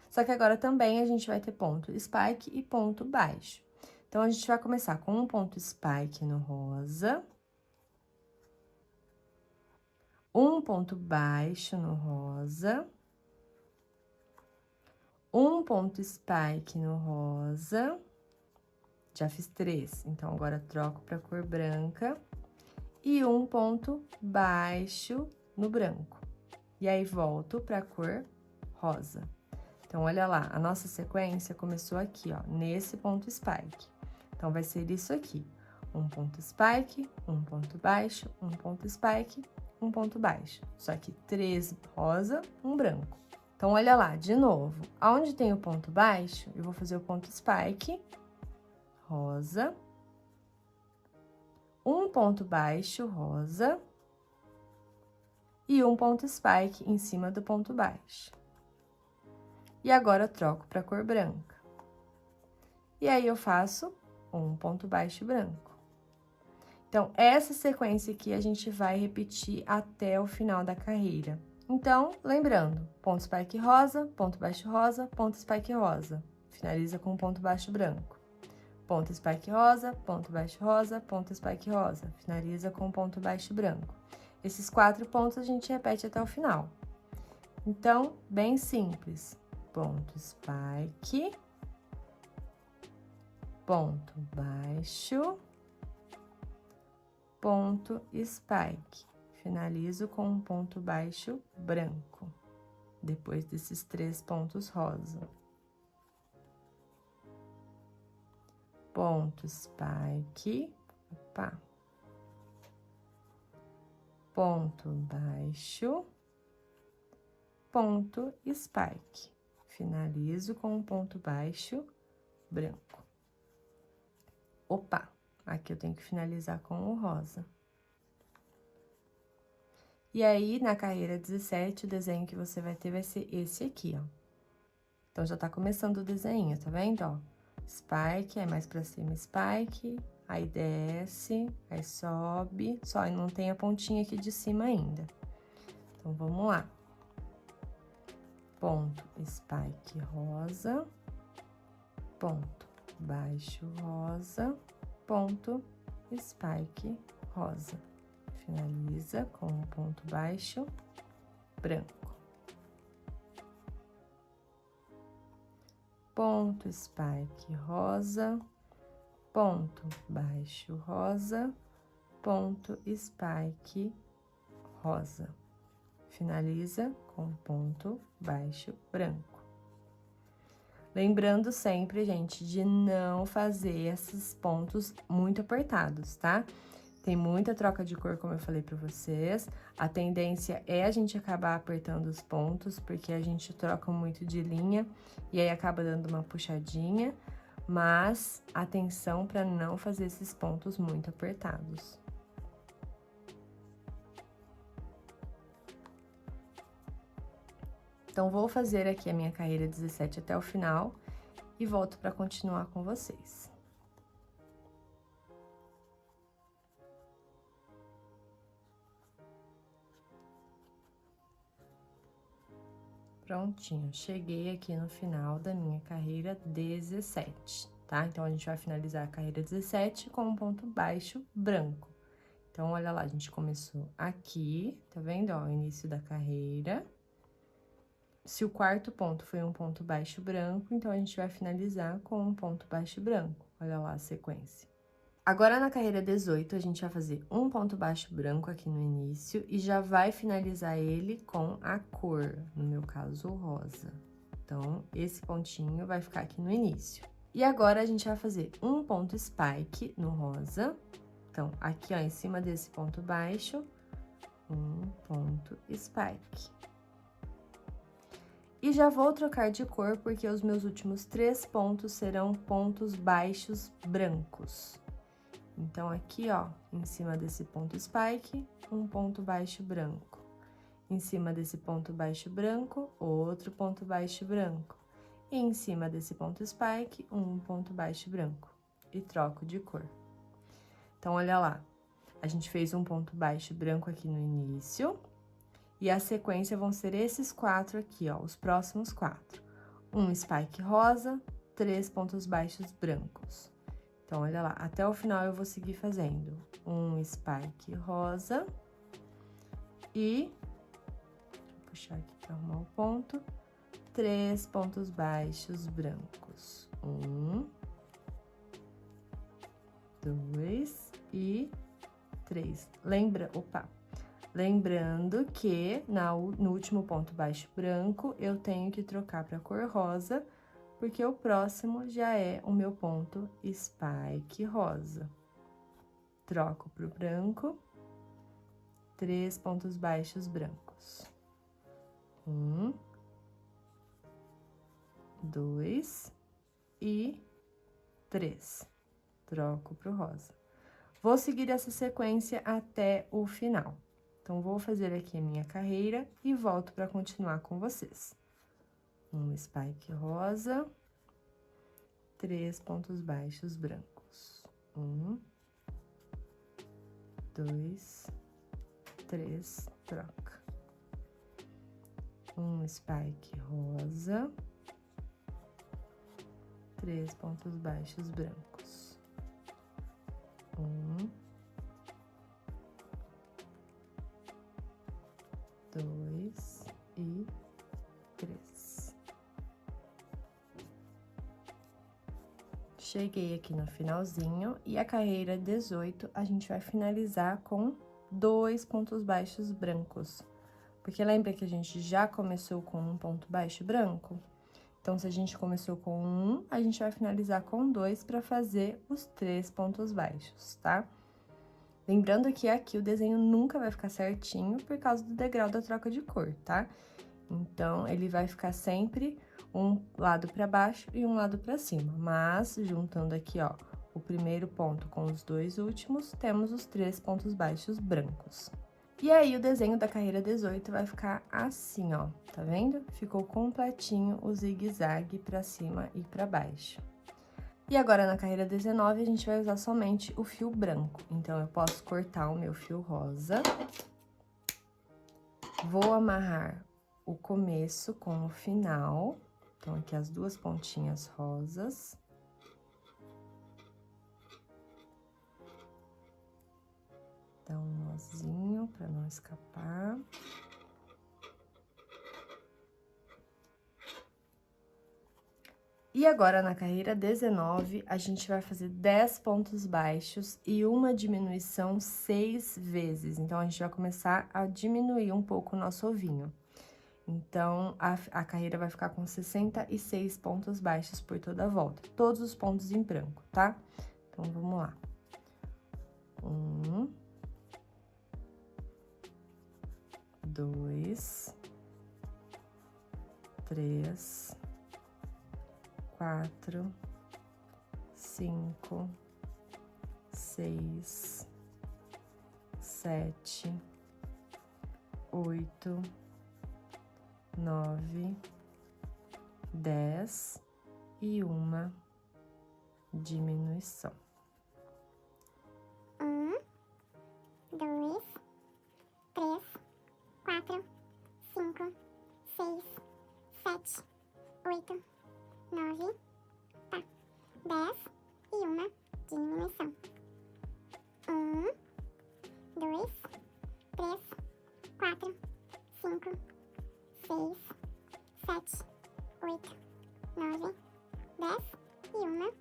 Só que agora também a gente vai ter ponto spike e ponto baixo. Então, a gente vai começar com um ponto spike no rosa. Um ponto baixo no rosa. Um ponto spike no rosa. Já fiz 3, então agora troco para cor branca. E um ponto baixo no branco. E aí, volto para a cor rosa. Então, olha lá, a nossa sequência começou aqui, ó, nesse ponto spike. Então, vai ser isso aqui. Um ponto spike, um ponto baixo, um ponto spike, um ponto baixo. Só que 3 rosa, um branco, Então, olha lá, de novo. Aonde tem o ponto baixo, eu vou fazer o ponto spike, rosa. Um ponto baixo, rosa. E um ponto spike em cima do ponto baixo. E agora, eu troco para cor branca. E aí, eu faço um ponto baixo branco. Então, essa sequência aqui a gente vai repetir até o final da carreira. Então, lembrando, ponto spike rosa, ponto baixo rosa, ponto spike rosa. Finaliza com um ponto baixo branco. Ponto spike rosa, ponto baixo rosa, ponto spike rosa. Finaliza com um ponto baixo branco. Esses 4 pontos a gente repete até o final. Então, bem simples. Ponto spike, ponto baixo, ponto spike. Finalizo com um ponto baixo branco, depois desses 3 pontos rosa. Ponto spike, opa. Ponto baixo, ponto spike. Finalizo com um ponto baixo branco. Opa, aqui eu tenho que finalizar com o rosa. E aí, na carreira 17, o desenho que você vai ter vai ser esse aqui, ó. Então, já tá começando o desenho, tá vendo, ó? Spike, aí mais pra cima spike, aí desce, aí sobe, só não tem a pontinha aqui de cima ainda. Então, vamos lá. Ponto spike rosa, ponto baixo rosa, ponto spike rosa. Finaliza com um ponto baixo branco. Ponto spike rosa, ponto baixo rosa, ponto spike rosa. Finaliza com ponto baixo branco. Lembrando sempre, gente, de não fazer esses pontos muito apertados, tá? Tem muita troca de cor, como eu falei pra vocês. A tendência é a gente acabar apertando os pontos, porque a gente troca muito de linha e aí acaba dando uma puxadinha. Mas, atenção pra não fazer esses pontos muito apertados. Então, vou fazer aqui a minha carreira 17 até o final e volto pra continuar com vocês. Prontinho, cheguei aqui no final da minha carreira 17, tá? Então, a gente vai finalizar a carreira 17 com um ponto baixo branco. Então, olha lá, a gente começou aqui, tá vendo, ó, o início da carreira. Se o quarto ponto foi um ponto baixo branco, então, a gente vai finalizar com um ponto baixo branco. Olha lá a sequência. Agora, na carreira 18, a gente vai fazer um ponto baixo branco aqui no início e já vai finalizar ele com a cor, no meu caso, o rosa. Então, esse pontinho vai ficar aqui no início. E agora, a gente vai fazer um ponto spike no rosa. Então, aqui, ó, em cima desse ponto baixo, um ponto spike. E já vou trocar de cor, porque os meus últimos 3 pontos serão pontos baixos brancos. Então, aqui, ó, em cima desse ponto spike, um ponto baixo branco. Em cima desse ponto baixo branco, outro ponto baixo branco. E em cima desse ponto spike, um ponto baixo branco. E troco de cor. Então, olha lá. A gente fez um ponto baixo branco aqui no início. E a sequência vão ser esses 4 aqui, ó, os próximos 4. Um spike rosa, 3 pontos baixos brancos. Então, olha lá, até o final eu vou seguir fazendo um spike rosa e, vou puxar aqui para arrumar o ponto, 3 pontos baixos brancos. 1, 2 e 3. Lembrando que no último ponto baixo branco, eu tenho que trocar para cor rosa, porque o próximo já é o meu ponto spike rosa. Troco pro branco, 3 pontos baixos brancos. 1, 2 e 3. Troco pro rosa. Vou seguir essa sequência até o final. Então, vou fazer aqui a minha carreira e volto para continuar com vocês. Um spike rosa, 3 pontos baixos brancos. 1, 2, 3, troca. Um spike rosa, 3 pontos baixos brancos. 1, 2 e 3. Cheguei aqui no finalzinho e a carreira 18 a gente vai finalizar com 2 pontos baixos brancos. Porque lembra que a gente já começou com um ponto baixo branco? Então, se a gente começou com 1, a gente vai finalizar com 2 para fazer os 3 pontos baixos, tá? Lembrando que aqui o desenho nunca vai ficar certinho por causa do degrau da troca de cor, tá? Então, ele vai ficar sempre um lado para baixo e um lado para cima. Mas, juntando aqui, ó, o primeiro ponto com os 2 últimos, temos os 3 pontos baixos brancos. E aí, o desenho da carreira 18 vai ficar assim, ó, tá vendo? Ficou completinho o zigue-zague pra cima e pra baixo. E agora, na carreira 19, a gente vai usar somente o fio branco. Então, eu posso cortar o meu fio rosa. Vou amarrar o começo com o final. Então, aqui as 2 pontinhas rosas. Dá um nozinho para não escapar. E agora, na carreira 19, a gente vai fazer 10 pontos baixos e uma diminuição 6 vezes. Então, a gente vai começar a diminuir um pouco o nosso ovinho. Então, a carreira vai ficar com 66 pontos baixos por toda a volta. Todos os pontos em branco, tá? Então, vamos lá. 1, 2, 3, 4, 5, 6, 7, 8, 9, 10 e uma diminuição. 1, 2, 3, 4, 5, 6, 7, 8, 9, tá, 10 e uma diminuição. 1, 2, 3, 4, 5, 6, 7, 8, 9, 10 e uma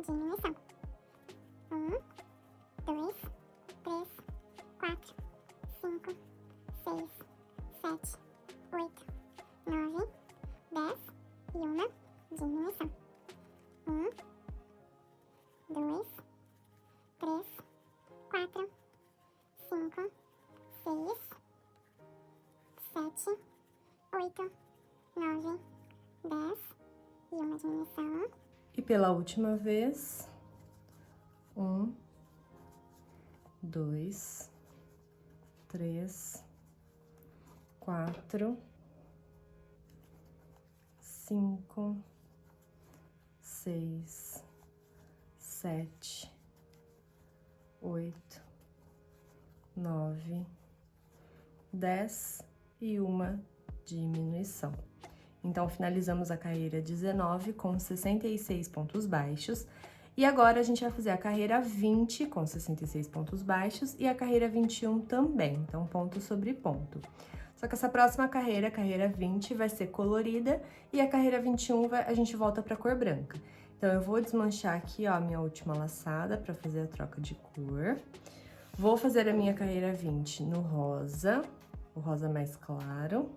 diminuição. 1, 2, 3, 4, 5, 6, 7, 8, 9, 10 e uma diminuição. 1, 2, 3, 4, 5, 6, 7, 8, 9, 10 e uma diminuição. E pela última vez, 1, 2, 3, 4, 5, 6, 7, 8, 9, 10 e uma diminuição. Então, finalizamos a carreira 19 com 66 pontos baixos. E agora, a gente vai fazer a carreira 20 com 66 pontos baixos e a carreira 21 também. Então, ponto sobre ponto. Só que essa próxima carreira, a carreira 20, vai ser colorida e a carreira 21 a gente volta para cor branca. Então, eu vou desmanchar aqui, ó, a minha última laçada para fazer a troca de cor. Vou fazer a minha carreira 20 no rosa, o rosa mais claro.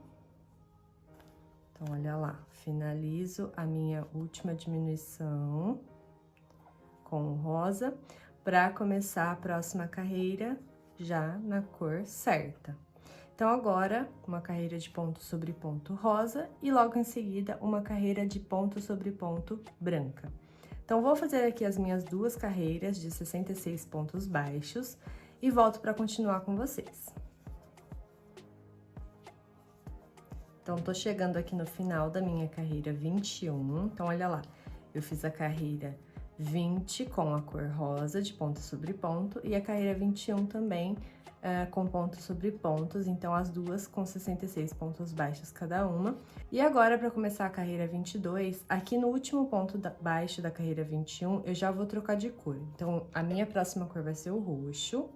Então, olha lá, finalizo a minha última diminuição com o rosa para começar a próxima carreira já na cor certa. Então, agora, uma carreira de ponto sobre ponto rosa e logo em seguida, uma carreira de ponto sobre ponto branca. Então, vou fazer aqui as minhas duas carreiras de 66 pontos baixos e volto para continuar com vocês. Então, tô chegando aqui no final da minha carreira 21. Então, olha lá, eu fiz a carreira 20 com a cor rosa de ponto sobre ponto e a carreira 21 também com pontos sobre pontos, então as duas com 66 pontos baixos cada uma. E agora, para começar a carreira 22, aqui no último ponto baixo da carreira 21, eu já vou trocar de cor. Então, a minha próxima cor vai ser o roxo.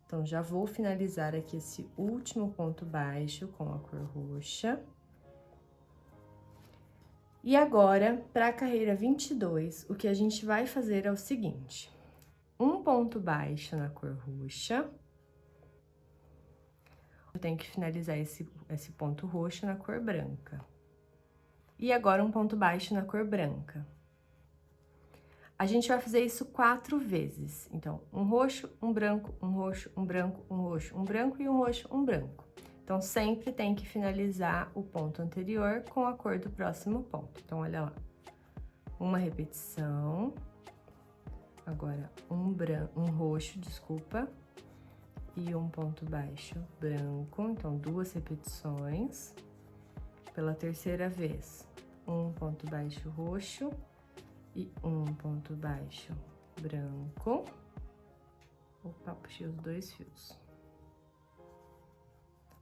Então, já vou finalizar aqui esse último ponto baixo com a cor roxa. E agora, para a carreira 22, o que a gente vai fazer é o seguinte: um ponto baixo na cor roxa. Eu tenho que finalizar esse ponto roxo na cor branca. E agora, um ponto baixo na cor branca. A gente vai fazer isso 4 vezes. Então, um roxo, um branco, um roxo, um branco, um roxo, um branco e um roxo, um branco. Então, sempre tem que finalizar o ponto anterior com a cor do próximo ponto. Então, olha lá. Uma repetição. Agora, um roxo, desculpa. E um ponto baixo branco. Então, 2 repetições. Pela terceira vez, um ponto baixo roxo e um ponto baixo branco. Opa, puxei os 2 fios.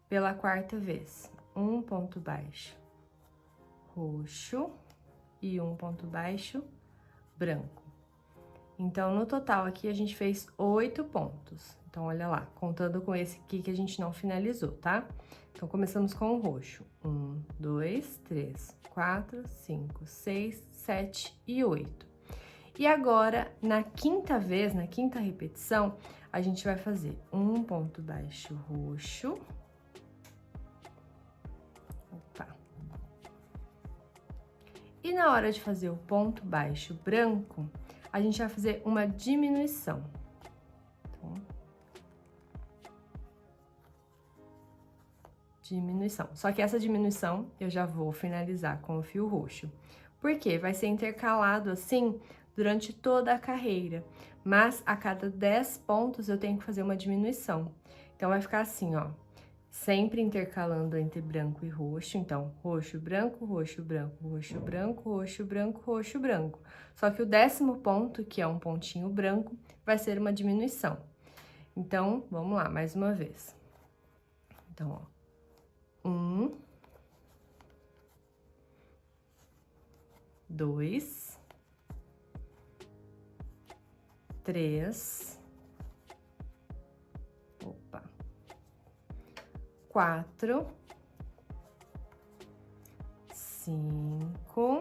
Pela quarta vez, um ponto baixo roxo e um ponto baixo branco. Então, no total aqui, a gente fez 8 pontos. Então, olha lá, contando com esse aqui que a gente não finalizou, tá? Então, começamos com o roxo. 1, 2, 3, 4, 5, 6, 7 e 8. E agora, na quinta vez, na quinta repetição, a gente vai fazer um ponto baixo roxo. Opa. E na hora de fazer o ponto baixo branco, a gente vai fazer uma diminuição. Então, diminuição. Só que essa diminuição eu já vou finalizar com o fio roxo. Porque vai ser intercalado assim durante toda a carreira. Mas a cada 10 pontos eu tenho que fazer uma diminuição. Então, vai ficar assim, ó. Sempre intercalando entre branco e roxo. Então, roxo, branco, roxo, branco, roxo, branco, roxo, branco, roxo, branco. Só que o 10º ponto, que é um pontinho branco, vai ser uma diminuição. Então, vamos lá, mais uma vez. Então, ó. 1, 2, 3, 4, 5,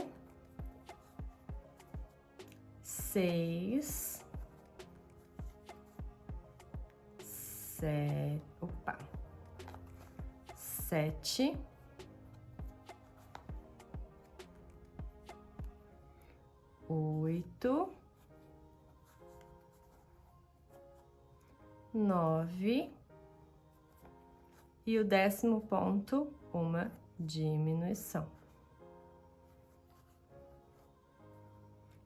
6, 7, 7, 8, 9 e o 10º ponto, uma diminuição.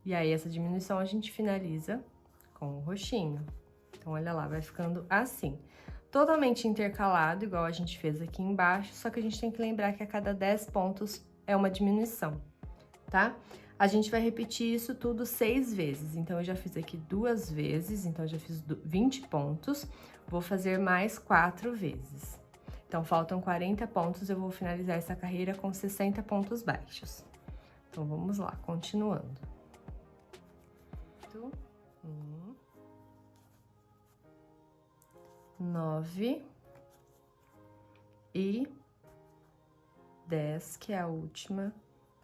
E aí, essa diminuição a gente finaliza com o roxinho. Então, olha lá, vai ficando assim. Totalmente intercalado, igual a gente fez aqui embaixo, só que a gente tem que lembrar que a cada 10 pontos é uma diminuição, tá? A gente vai repetir isso tudo 6 vezes. Então, eu já fiz aqui 2 vezes, então eu já fiz 20 pontos. Vou fazer mais 4 vezes. Então, faltam 40 pontos, eu vou finalizar essa carreira com 60 pontos baixos. Então, vamos lá, continuando. 1, 9 e 10, que é a última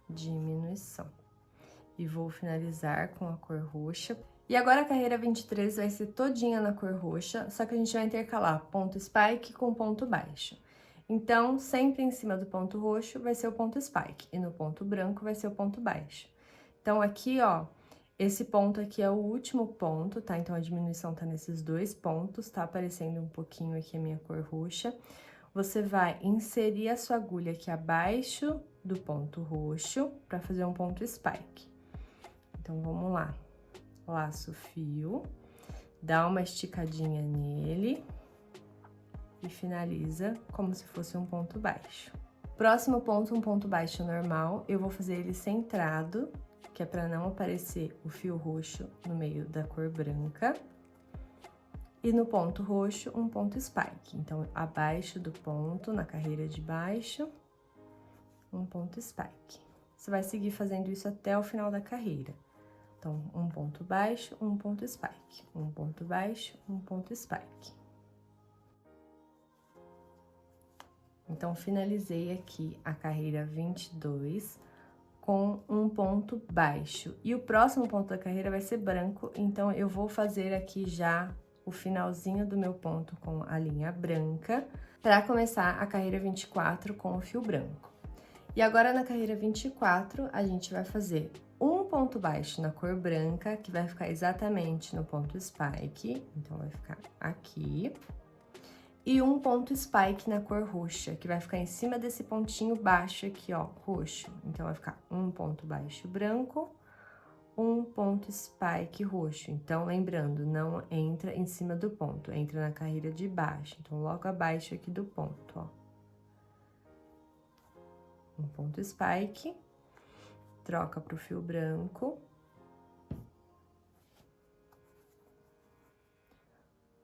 diminuição. E vou finalizar com a cor roxa. E agora a carreira 23 vai ser todinha na cor roxa, só que a gente vai intercalar ponto spike com ponto baixo. Então, sempre em cima do ponto roxo vai ser o ponto spike, e no ponto branco vai ser o ponto baixo. Então, aqui, ó, esse ponto aqui é o último ponto, tá? Então, a diminuição tá nesses 2 pontos, tá aparecendo um pouquinho aqui a minha cor roxa. você vai inserir a sua agulha aqui abaixo do ponto roxo para fazer um ponto spike. Então, vamos lá. Laço o fio, dá uma esticadinha nele e finaliza como se fosse um ponto baixo. Próximo ponto, um ponto baixo normal, eu vou fazer ele centrado, que é para não aparecer o fio roxo no meio da cor branca. E no ponto roxo, um ponto spike. Então, abaixo do ponto, na carreira de baixo, um ponto spike. Você vai seguir fazendo isso até o final da carreira. Então, um ponto baixo, um ponto spike. Um ponto baixo, um ponto spike. Então, finalizei aqui a carreira 22 com um ponto baixo. E o próximo ponto da carreira vai ser branco, então eu vou fazer aqui já o finalzinho do meu ponto com a linha branca, para começar a carreira 24 com o fio branco. E agora, na carreira 24, a gente vai fazer um ponto baixo na cor branca, que vai ficar exatamente no ponto spike, então vai ficar aqui. E um ponto spike na cor roxa, que vai ficar em cima desse pontinho baixo aqui, ó, roxo. Então, vai ficar um ponto baixo branco, um ponto spike roxo. Então, lembrando, não entra em cima do ponto, entra na carreira de baixo. Então, logo abaixo aqui do ponto, ó. Um ponto spike, troca pro fio branco.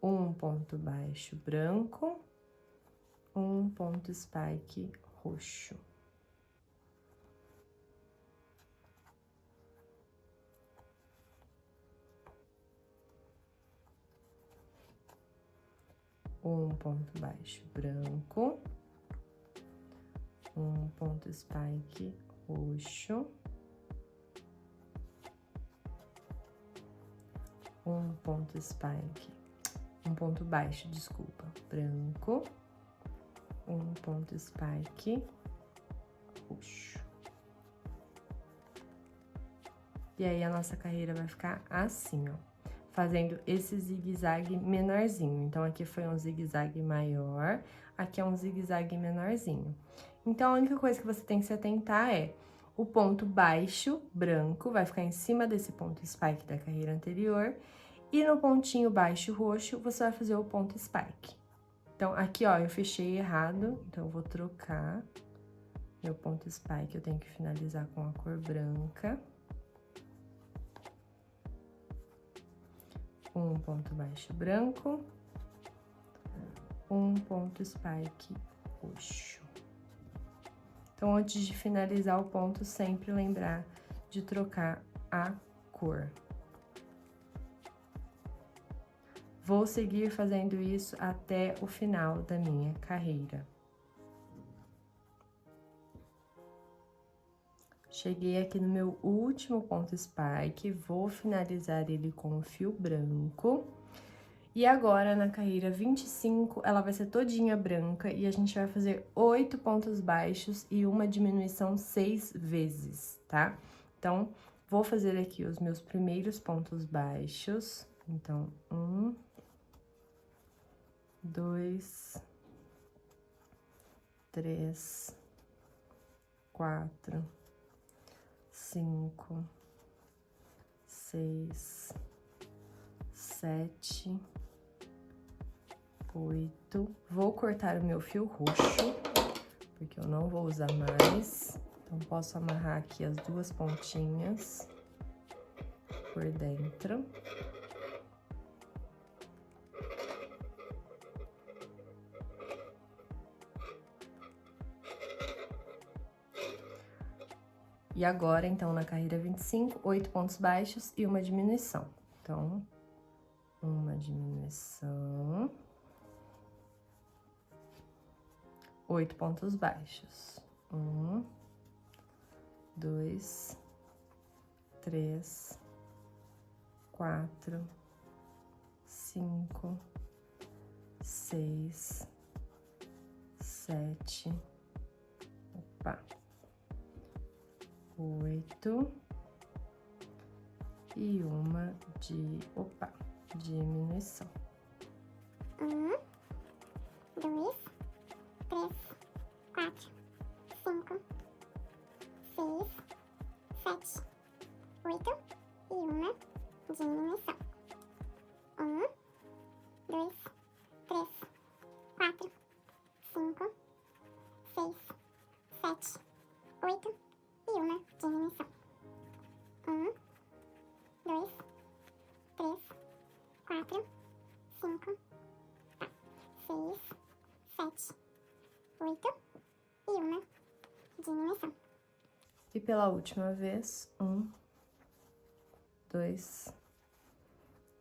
Um ponto baixo branco, um ponto spike roxo. Um ponto baixo branco, um ponto spike roxo, um ponto spike, um ponto baixo, desculpa, branco, um ponto spike roxo. E aí, a nossa carreira vai ficar assim, ó, fazendo esse zigue-zague menorzinho. Então, aqui foi um zigue-zague maior, aqui é um zigue-zague menorzinho. Então, a única coisa que você tem que se atentar é o ponto baixo, branco, vai ficar em cima desse ponto spike da carreira anterior, e no pontinho baixo roxo, você vai fazer o ponto spike. Então, aqui, ó, eu fechei errado, então eu vou trocar meu ponto spike, eu tenho que finalizar com a cor branca. Um ponto baixo branco, um ponto spike roxo. Então, antes de finalizar o ponto, sempre lembrar de trocar a cor. Vou seguir fazendo isso até o final da minha carreira. Cheguei aqui no meu último ponto spike, vou finalizar ele com o fio branco. E agora, na carreira 25, ela vai ser todinha branca e a gente vai fazer 8 pontos baixos e uma diminuição 6 vezes, tá? Então, vou fazer aqui os meus primeiros pontos baixos. Então, 1, 2, 3, 4, 5, 6, 7, 8. Vou cortar o meu fio roxo, porque eu não vou usar mais. Então, posso amarrar aqui as duas pontinhas por dentro. E agora, então, na carreira 25, 8 pontos baixos e uma diminuição. Então, uma diminuição, 8 pontos baixos. 1, 2, 3, 4, 5, 6, 7, opa, 8 e uma diminuição. 1, 2, 3, 4, 5, 6, 7, 8 e uma diminuição. 1, 2, 3, 4, 5, 6, 7, 8 e uma diminuição. 1, 2, 3, 4, 5, 6, 7, 8 e uma diminuição. E pela última vez, 1, 2,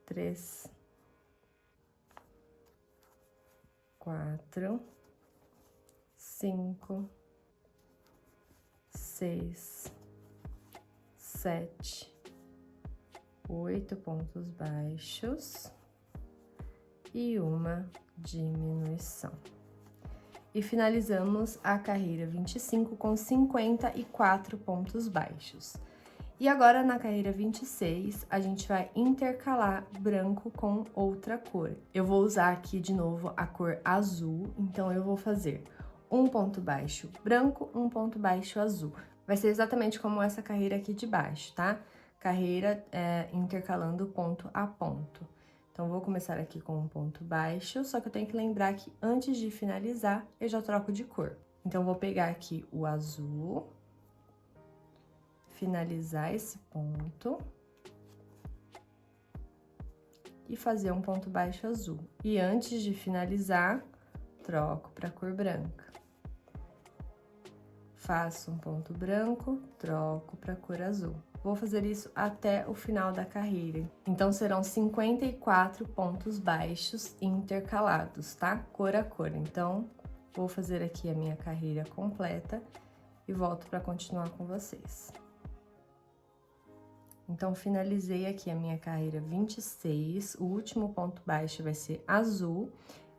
3, 4, 5, 6, 7, 8 pontos baixos e uma diminuição. E finalizamos a carreira 25 com 54 pontos baixos. E agora, na carreira 26, a gente vai intercalar branco com outra cor. Eu vou usar aqui de novo a cor azul, então eu vou fazer um ponto baixo branco, um ponto baixo azul. Vai ser exatamente como essa carreira aqui de baixo, tá? Carreira intercalando ponto a ponto. Então, vou começar aqui com um ponto baixo, só que eu tenho que lembrar que antes de finalizar, eu já troco de cor. Então, vou pegar aqui o azul, finalizar esse ponto e fazer um ponto baixo azul. E antes de finalizar, troco para cor branca. Faço um ponto branco, troco para cor azul. Vou fazer isso até o final da carreira. Então, serão 54 pontos baixos intercalados, tá? Cor a cor. Então, vou fazer aqui a minha carreira completa e volto para continuar com vocês. Então, finalizei aqui a minha carreira 26. O último ponto baixo vai ser azul,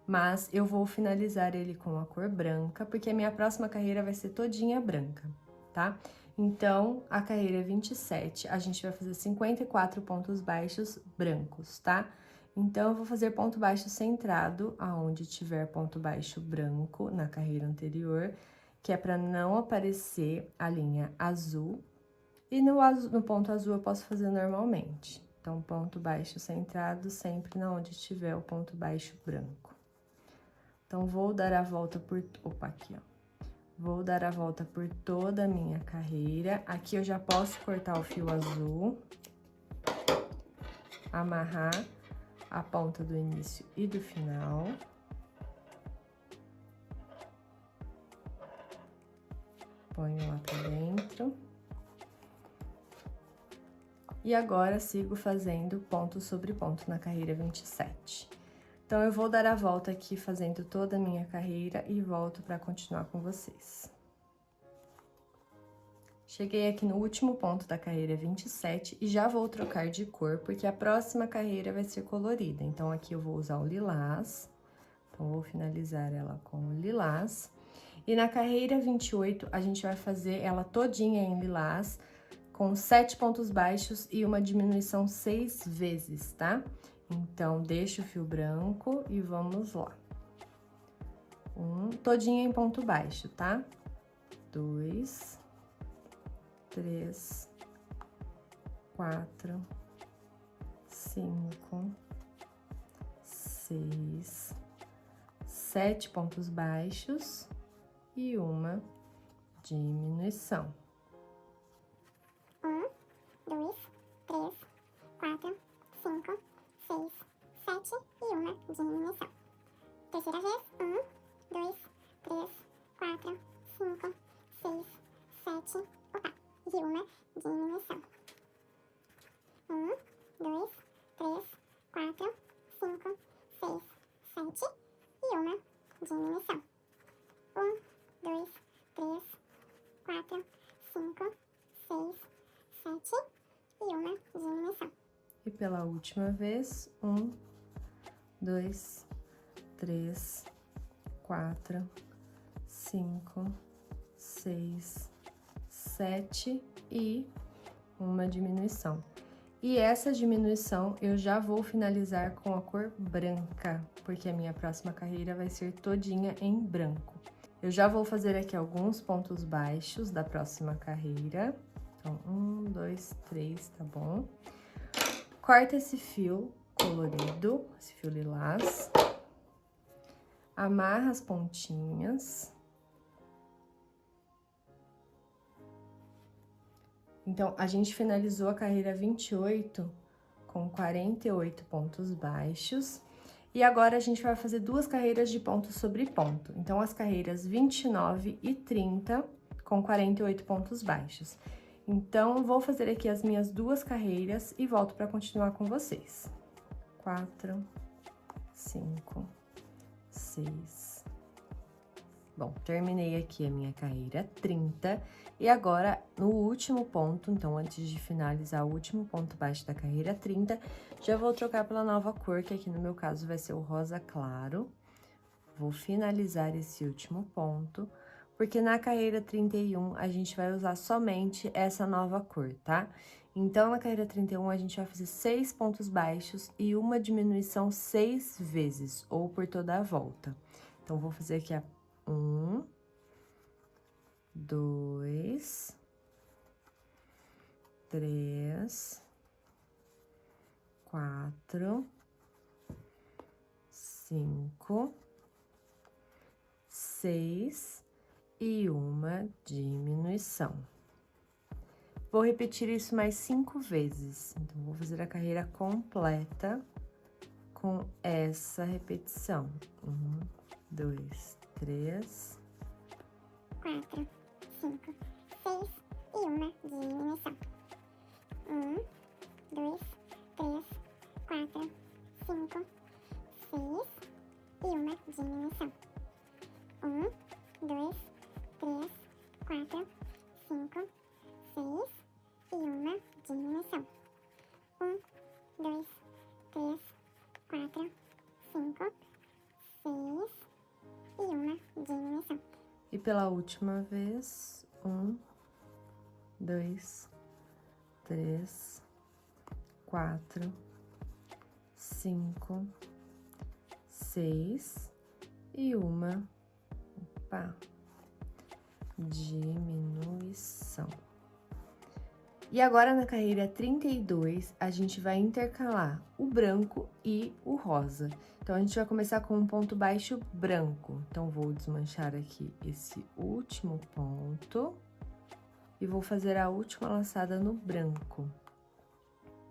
mas eu vou finalizar ele com a cor branca, porque a minha próxima carreira vai ser todinha branca, tá? Então, a carreira 27, a gente vai fazer 54 pontos baixos brancos, tá? Então, eu vou fazer ponto baixo centrado, aonde tiver ponto baixo branco na carreira anterior, que é para não aparecer a linha azul. E no ponto azul eu posso fazer normalmente. Então, ponto baixo centrado sempre na onde tiver o ponto baixo branco. Então, vou dar a volta por... Opa, aqui, ó. Vou dar a volta por toda a minha carreira. Aqui eu já posso cortar o fio azul. Amarrar a ponta do início e do final. Ponho lá pra dentro. E agora, sigo fazendo ponto sobre ponto na carreira 27. Então, eu vou dar a volta aqui fazendo toda a minha carreira e volto para continuar com vocês. Cheguei aqui no último ponto da carreira 27 e já vou trocar de cor, porque a próxima carreira vai ser colorida. Então, aqui eu vou usar o lilás. Então, vou finalizar ela com o lilás. E na carreira 28, a gente vai fazer ela todinha em lilás, com 7 pontos baixos e uma diminuição 6 vezes, tá? Então, deixo o fio branco e vamos lá. Todinha em ponto baixo, tá? 2, 3, 4, 5, 6, 7 pontos baixos e uma diminuição. 1, 2, 3, 4, 5, 6, 7 e uma diminuição. Terceira vez, 1, 2, 3, 4, 5, 6, 7, opa, e uma diminuição. 1, 2, 3, 4, 5, 6, 7 e uma diminuição. 1, 2, 3, 4, 5, 6, 7 e uma diminuição. E pela última vez, 1, 2, 3, 4, 5, 6, 7 e uma diminuição. E essa diminuição eu já vou finalizar com a cor branca, porque a minha próxima carreira vai ser todinha em branco. Eu já vou fazer aqui alguns pontos baixos da próxima carreira. Então, 1, 2, 3, tá bom? Corta esse fio colorido, esse fio lilás. Amarra as pontinhas. Então, a gente finalizou a carreira 28 com 48 pontos baixos. E agora, a gente vai fazer duas carreiras de ponto sobre ponto. Então, as carreiras 29 e 30 com 48 pontos baixos. Então, vou fazer aqui as minhas duas carreiras e volto para continuar com vocês. 4, 5, 6. Bom, terminei aqui a minha carreira 30. E agora, no último ponto, então, antes de finalizar o último ponto baixo da carreira 30, já vou trocar pela nova cor, que aqui no meu caso vai ser o rosa claro. Vou finalizar esse último ponto, porque na carreira 31 a gente vai usar somente essa nova cor, tá? Então, na carreira 31 a gente vai fazer 6 pontos baixos e uma diminuição 6 vezes, ou por toda a volta. Então, vou fazer aqui a 1, 2, 3, 4, 5, 6 e uma diminuição. Vou repetir isso mais 5 vezes. Então, vou fazer a carreira completa com essa repetição. 1, 2, 3, 4, 5, 6 e uma diminuição. 1, 2, 3, 4, 5, 6 e uma diminuição. 1, 2, 3, 4, 5, 6 e uma diminuição. 1, 2, 3, 4, 5, 6 e uma diminuição. E pela última vez, 1, 2, 3, 4, 5, 6 e uma, diminuição. E agora, na carreira 32, a gente vai intercalar o branco e o rosa. Então, a gente vai começar com um ponto baixo branco. Então, vou desmanchar aqui esse último ponto e vou fazer a última laçada no branco,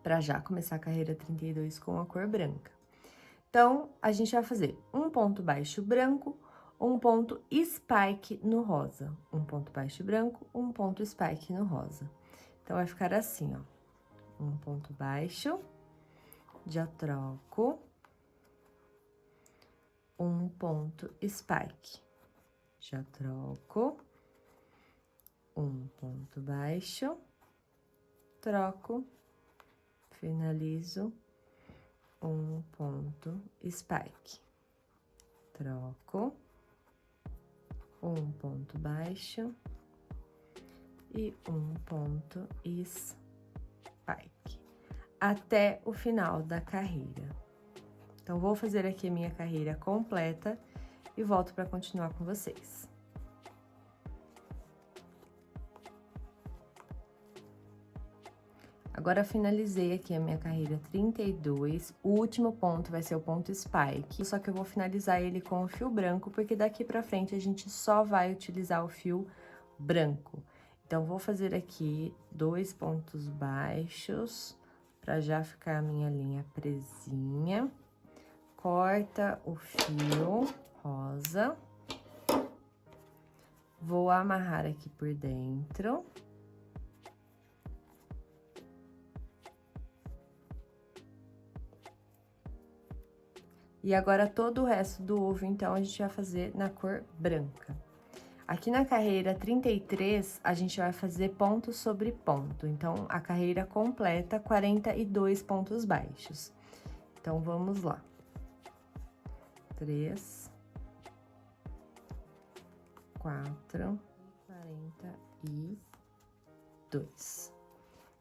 para já começar a carreira 32 com a cor branca. Então, a gente vai fazer um ponto baixo branco, um ponto spike no rosa. Um ponto baixo branco, um ponto spike no rosa. Então, vai ficar assim, ó. Um ponto baixo, já troco. Um ponto spike, já troco. Um ponto baixo, troco, finalizo. Um ponto spike, troco. Um ponto baixo e um ponto spike, até o final da carreira. Então, vou fazer aqui a minha carreira completa e volto para continuar com vocês. Agora, finalizei aqui a minha carreira 32, o último ponto vai ser o ponto spike, só que eu vou finalizar ele com o fio branco, porque daqui pra frente a gente só vai utilizar o fio branco. Então, vou fazer aqui 2 pontos baixos, pra já ficar a minha linha presinha. Corta o fio rosa. Vou amarrar aqui por dentro. E agora, todo o resto do ovo, então, a gente vai fazer na cor branca. Aqui na carreira 33, a gente vai fazer ponto sobre ponto. Então, a carreira completa, 42 pontos baixos. Então, vamos lá. 3, 4, 42.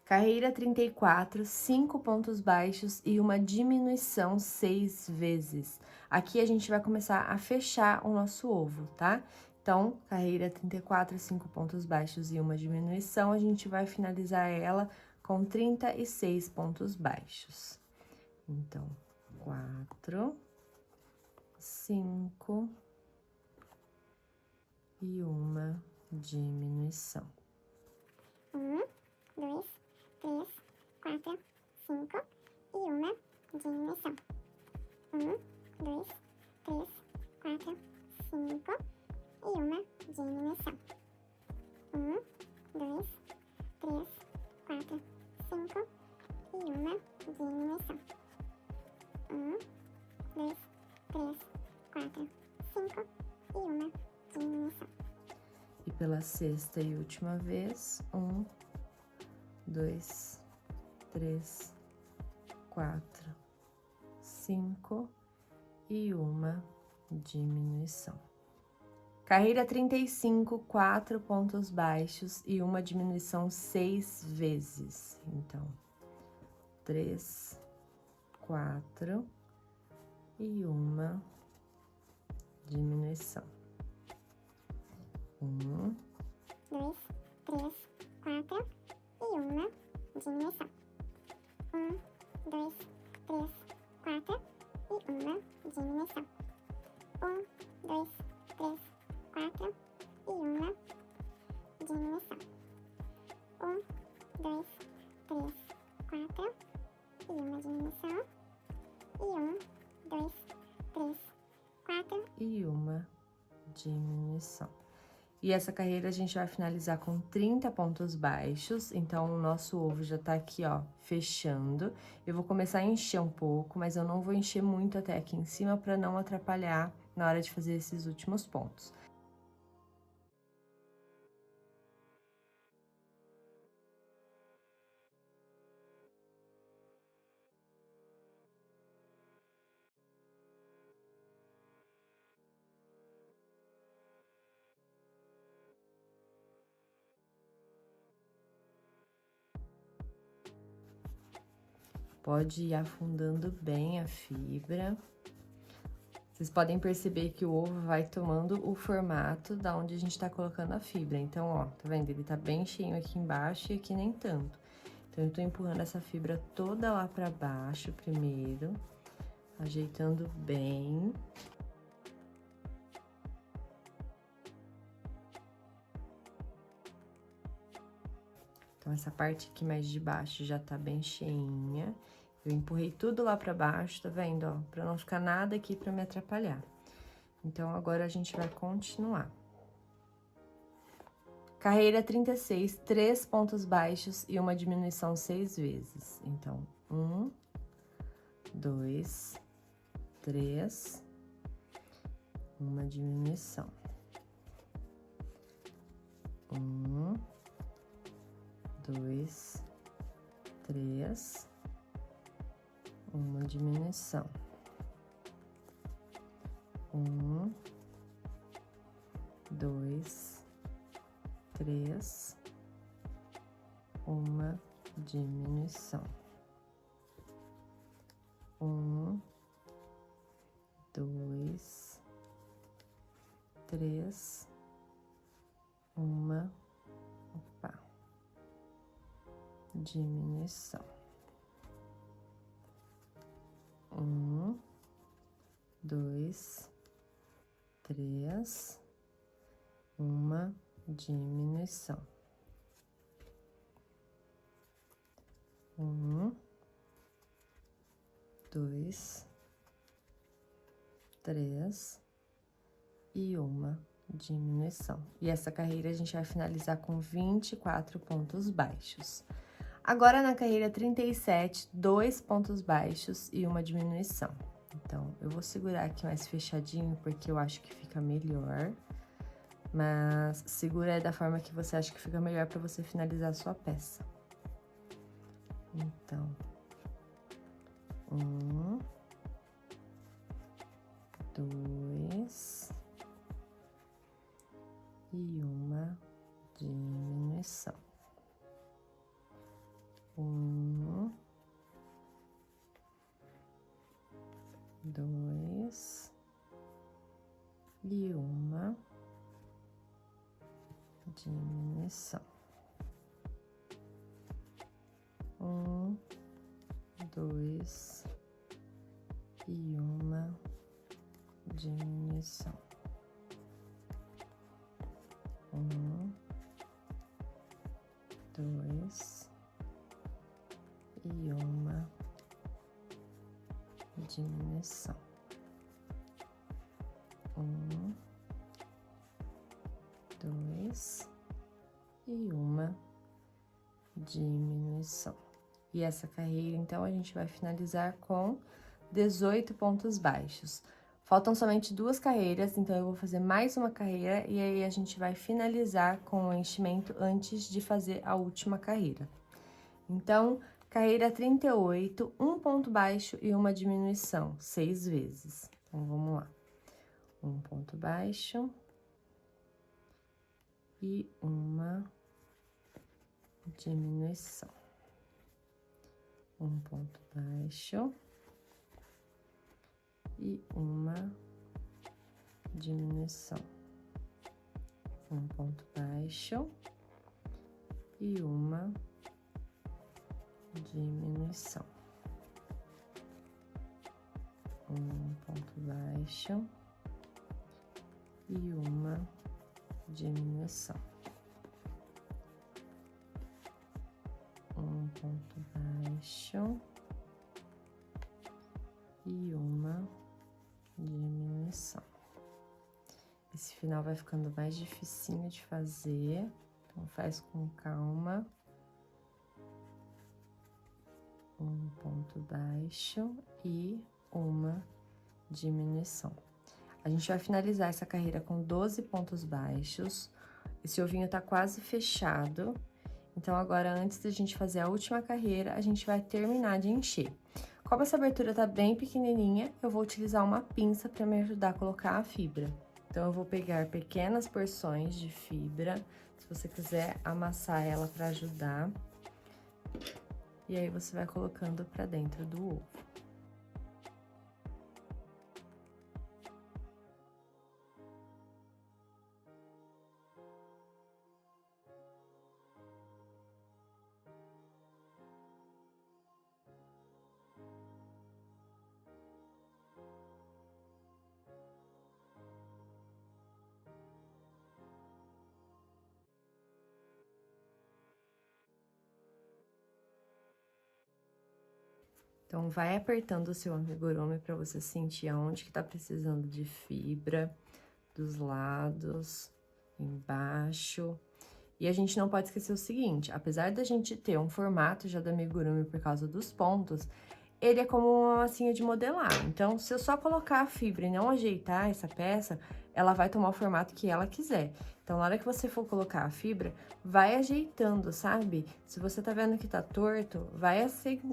Carreira 34, 5 pontos baixos e uma diminuição 6 vezes. Aqui a gente vai começar a fechar o nosso ovo, tá? Então, carreira 34, 5 pontos baixos e uma diminuição, a gente vai finalizar ela com 36 pontos baixos. Então, 4, 5 e uma diminuição. 1, 2, 3, 4, 5 e uma diminuição. 1, 2, 3, 4, 5 e uma diminuição. 1, 2, 3, 4, 5 e uma diminuição. 1, 2, 3, 4, 5 e uma diminuição. E pela sexta e última vez, 1, 2, 3, 4, 5 e uma diminuição. Carreira 35, 4 pontos baixos e uma diminuição 6 vezes. Então, 3, 4 e uma diminuição. 1, 2, 3, 4 e uma diminuição. 1, 2, 3, 4 e uma diminuição. 1, 2, 3, 4 e uma diminuição. 1, 2, 3, 4 e uma diminuição. E 1, 2, 3, 4 e uma diminuição. E essa carreira a gente vai finalizar com 30 pontos baixos, então o nosso ovo já tá aqui, ó, fechando. Eu vou começar a encher um pouco, mas eu não vou encher muito até aqui em cima para não atrapalhar na hora de fazer esses últimos pontos. Pode ir afundando bem a fibra. Vocês podem perceber que o ovo vai tomando o formato da onde a gente tá colocando a fibra. Então, ó, tá vendo? Ele tá bem cheinho aqui embaixo e aqui nem tanto. Então, eu tô empurrando essa fibra toda lá pra baixo primeiro, ajeitando bem. Então, essa parte aqui mais de baixo já tá bem cheinha. Eu empurrei tudo lá pra baixo, tá vendo, ó? Pra não ficar nada aqui pra me atrapalhar. Então, agora a gente vai continuar. Carreira 36, 3 pontos baixos e uma diminuição 6 vezes. Então, 1, 2, 3, uma diminuição. 1, 2, 3, uma diminuição. 1, 2, 3, uma diminuição. 1, 2, 3, uma diminuição. 1, 2, 3, uma diminuição. 1, 2, 3 e uma diminuição. E essa carreira a gente vai finalizar com 24 pontos baixos. Agora, na carreira 37, 2 pontos baixos e uma diminuição. Então, eu vou segurar aqui mais fechadinho, porque eu acho que fica melhor. Mas segura da forma que você acha que fica melhor para você finalizar a sua peça. Então, 1, 2 e uma diminuição. 1, 2 e uma diminuição. 1, 2 e uma diminuição. 1, 2 e uma diminuição. 1, 2 e uma diminuição. E essa carreira, então, a gente vai finalizar com 18 pontos baixos. Faltam somente 2 carreiras, então eu vou fazer mais uma carreira e aí a gente vai finalizar com o enchimento antes de fazer a última carreira. Então, carreira 38, um ponto baixo e uma diminuição, 6 vezes. Então, vamos lá. Um ponto baixo e uma diminuição. Um ponto baixo e uma diminuição. Um ponto baixo e uma diminuição. Um ponto baixo e uma diminuição. Um ponto baixo e uma diminuição. Esse final vai ficando mais dificinho de fazer, então faz com calma. Um ponto baixo e uma diminuição. A gente vai finalizar essa carreira com 12 pontos baixos. Esse ovinho tá quase fechado. Então, agora, antes da gente fazer a última carreira, a gente vai terminar de encher. Como essa abertura tá bem pequenininha, eu vou utilizar uma pinça para me ajudar a colocar a fibra. Então, eu vou pegar pequenas porções de fibra, se você quiser amassar ela para ajudar. E aí, você vai colocando para dentro do ovo. Então, vai apertando o seu amigurumi para você sentir aonde que tá precisando de fibra, dos lados, embaixo. E a gente não pode esquecer o seguinte, apesar da gente ter um formato já do amigurumi por causa dos pontos, ele é como uma massinha de modelar. Então, se eu só colocar a fibra e não ajeitar essa peça, ela vai tomar o formato que ela quiser. Então, na hora que você for colocar a fibra, vai ajeitando, sabe? Se você tá vendo que tá torto, vai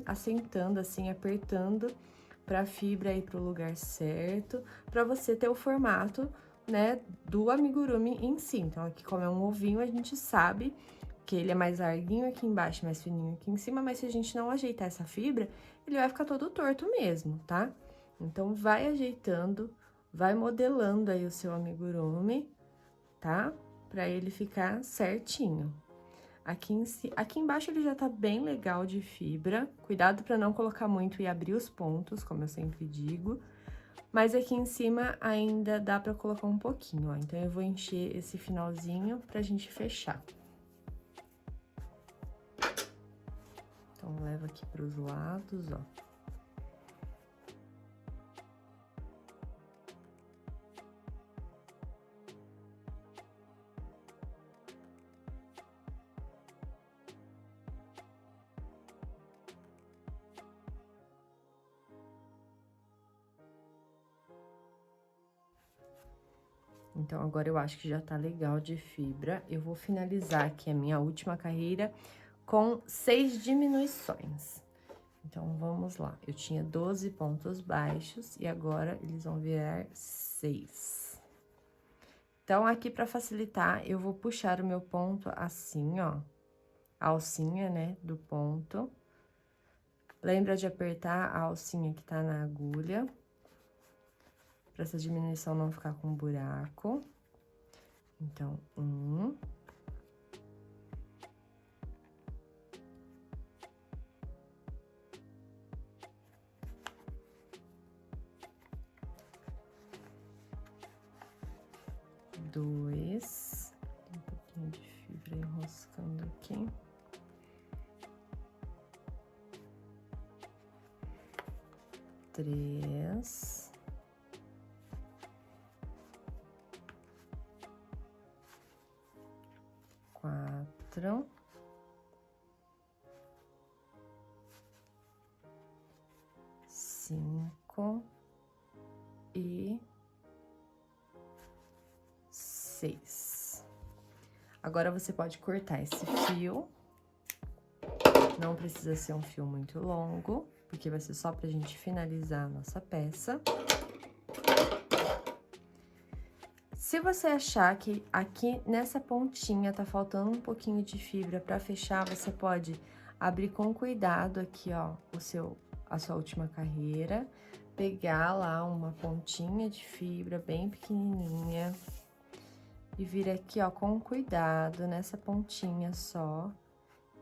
assentando assim, apertando pra fibra ir pro lugar certo, pra você ter o formato, né, do amigurumi em si. Então, aqui como é um ovinho, a gente sabe que ele é mais larguinho aqui embaixo, mais fininho aqui em cima, mas se a gente não ajeitar essa fibra, ele vai ficar todo torto mesmo, tá? Então, vai ajeitando, vai modelando aí o seu amigurumi, tá? Pra ele ficar certinho. Aqui embaixo ele já tá bem legal de fibra, cuidado pra não colocar muito e abrir os pontos, como eu sempre digo. Mas aqui em cima ainda dá pra colocar um pouquinho, ó. Então, eu vou encher esse finalzinho pra gente fechar. Então, leva aqui pros lados, ó. Então, agora eu acho que já tá legal de fibra. Eu vou finalizar aqui a minha última carreira com 6 diminuições. Então, vamos lá. Eu tinha 12 pontos baixos e agora eles vão virar 6. Então, aqui pra facilitar, eu vou puxar o meu ponto assim, ó. A alcinha, né, do ponto. Lembra de apertar a alcinha que tá na agulha, pra essa diminuição não ficar com buraco. Então, 1, 2, tem um pouquinho de fibra enroscando aqui. 3, 4, 5 e 6. Agora você pode cortar esse fio. Não precisa ser um fio muito longo, porque vai ser só pra gente finalizar a nossa peça. Se você achar que aqui nessa pontinha tá faltando um pouquinho de fibra pra fechar, você pode abrir com cuidado aqui, ó, a sua última carreira, pegar lá uma pontinha de fibra bem pequenininha e vir aqui, ó, com cuidado nessa pontinha só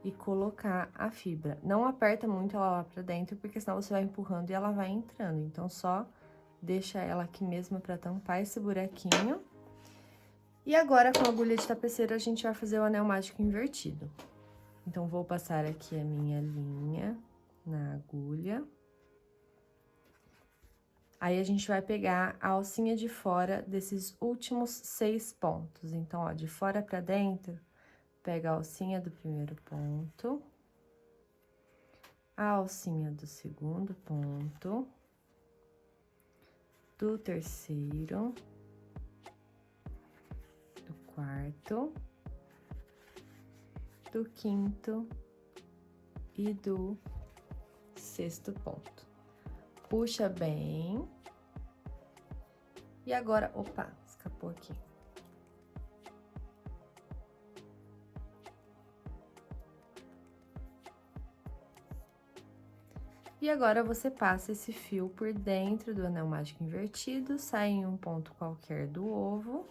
e colocar a fibra. Não aperta muito ela lá pra dentro, porque senão você vai empurrando e ela vai entrando. Então, só deixa ela aqui mesmo pra tampar esse buraquinho. E agora, com a agulha de tapeceiro, a gente vai fazer o anel mágico invertido. Então, vou passar aqui a minha linha na agulha. Aí, a gente vai pegar a alcinha de fora desses últimos 6 pontos. Então, ó, de fora pra dentro, pega a alcinha do primeiro ponto, a alcinha do segundo ponto, do terceiro, do quarto, do quinto e do sexto ponto. Puxa bem. E agora, opa, escapou aqui. E agora, você passa esse fio por dentro do anel mágico invertido, sai em um ponto qualquer do ovo.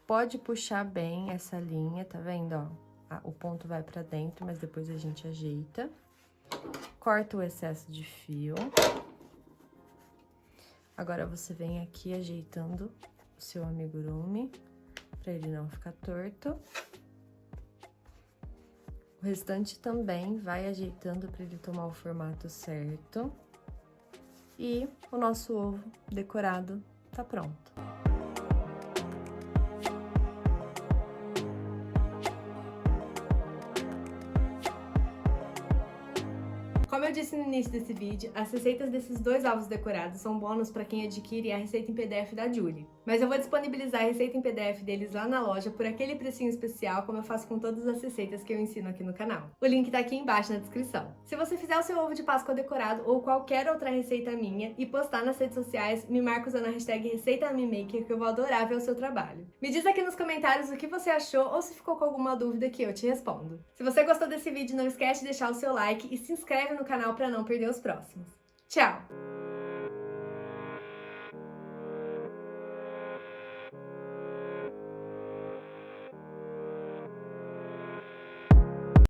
Pode puxar bem essa linha, tá vendo, ó? O ponto vai pra dentro, mas depois a gente ajeita. Corta o excesso de fio. Agora, você vem aqui ajeitando o seu amigurumi, pra ele não ficar torto. O restante também vai ajeitando para ele tomar o formato certo. E o nosso ovo decorado tá pronto. Como eu disse no início desse vídeo, as receitas desses 2 ovos decorados são bônus para quem adquire a receita em PDF da Julie. Mas eu vou disponibilizar a receita em PDF deles lá na loja por aquele precinho especial, como eu faço com todas as receitas que eu ensino aqui no canal. O link tá aqui embaixo na descrição. Se você fizer o seu ovo de Páscoa decorado ou qualquer outra receita minha e postar nas redes sociais, me marca usando a hashtag ReceitaMeMaker, que eu vou adorar ver o seu trabalho. Me diz aqui nos comentários o que você achou ou se ficou com alguma dúvida que eu te respondo. Se você gostou desse vídeo, não esquece de deixar o seu like e se inscreve no canal para não perder os próximos. Tchau!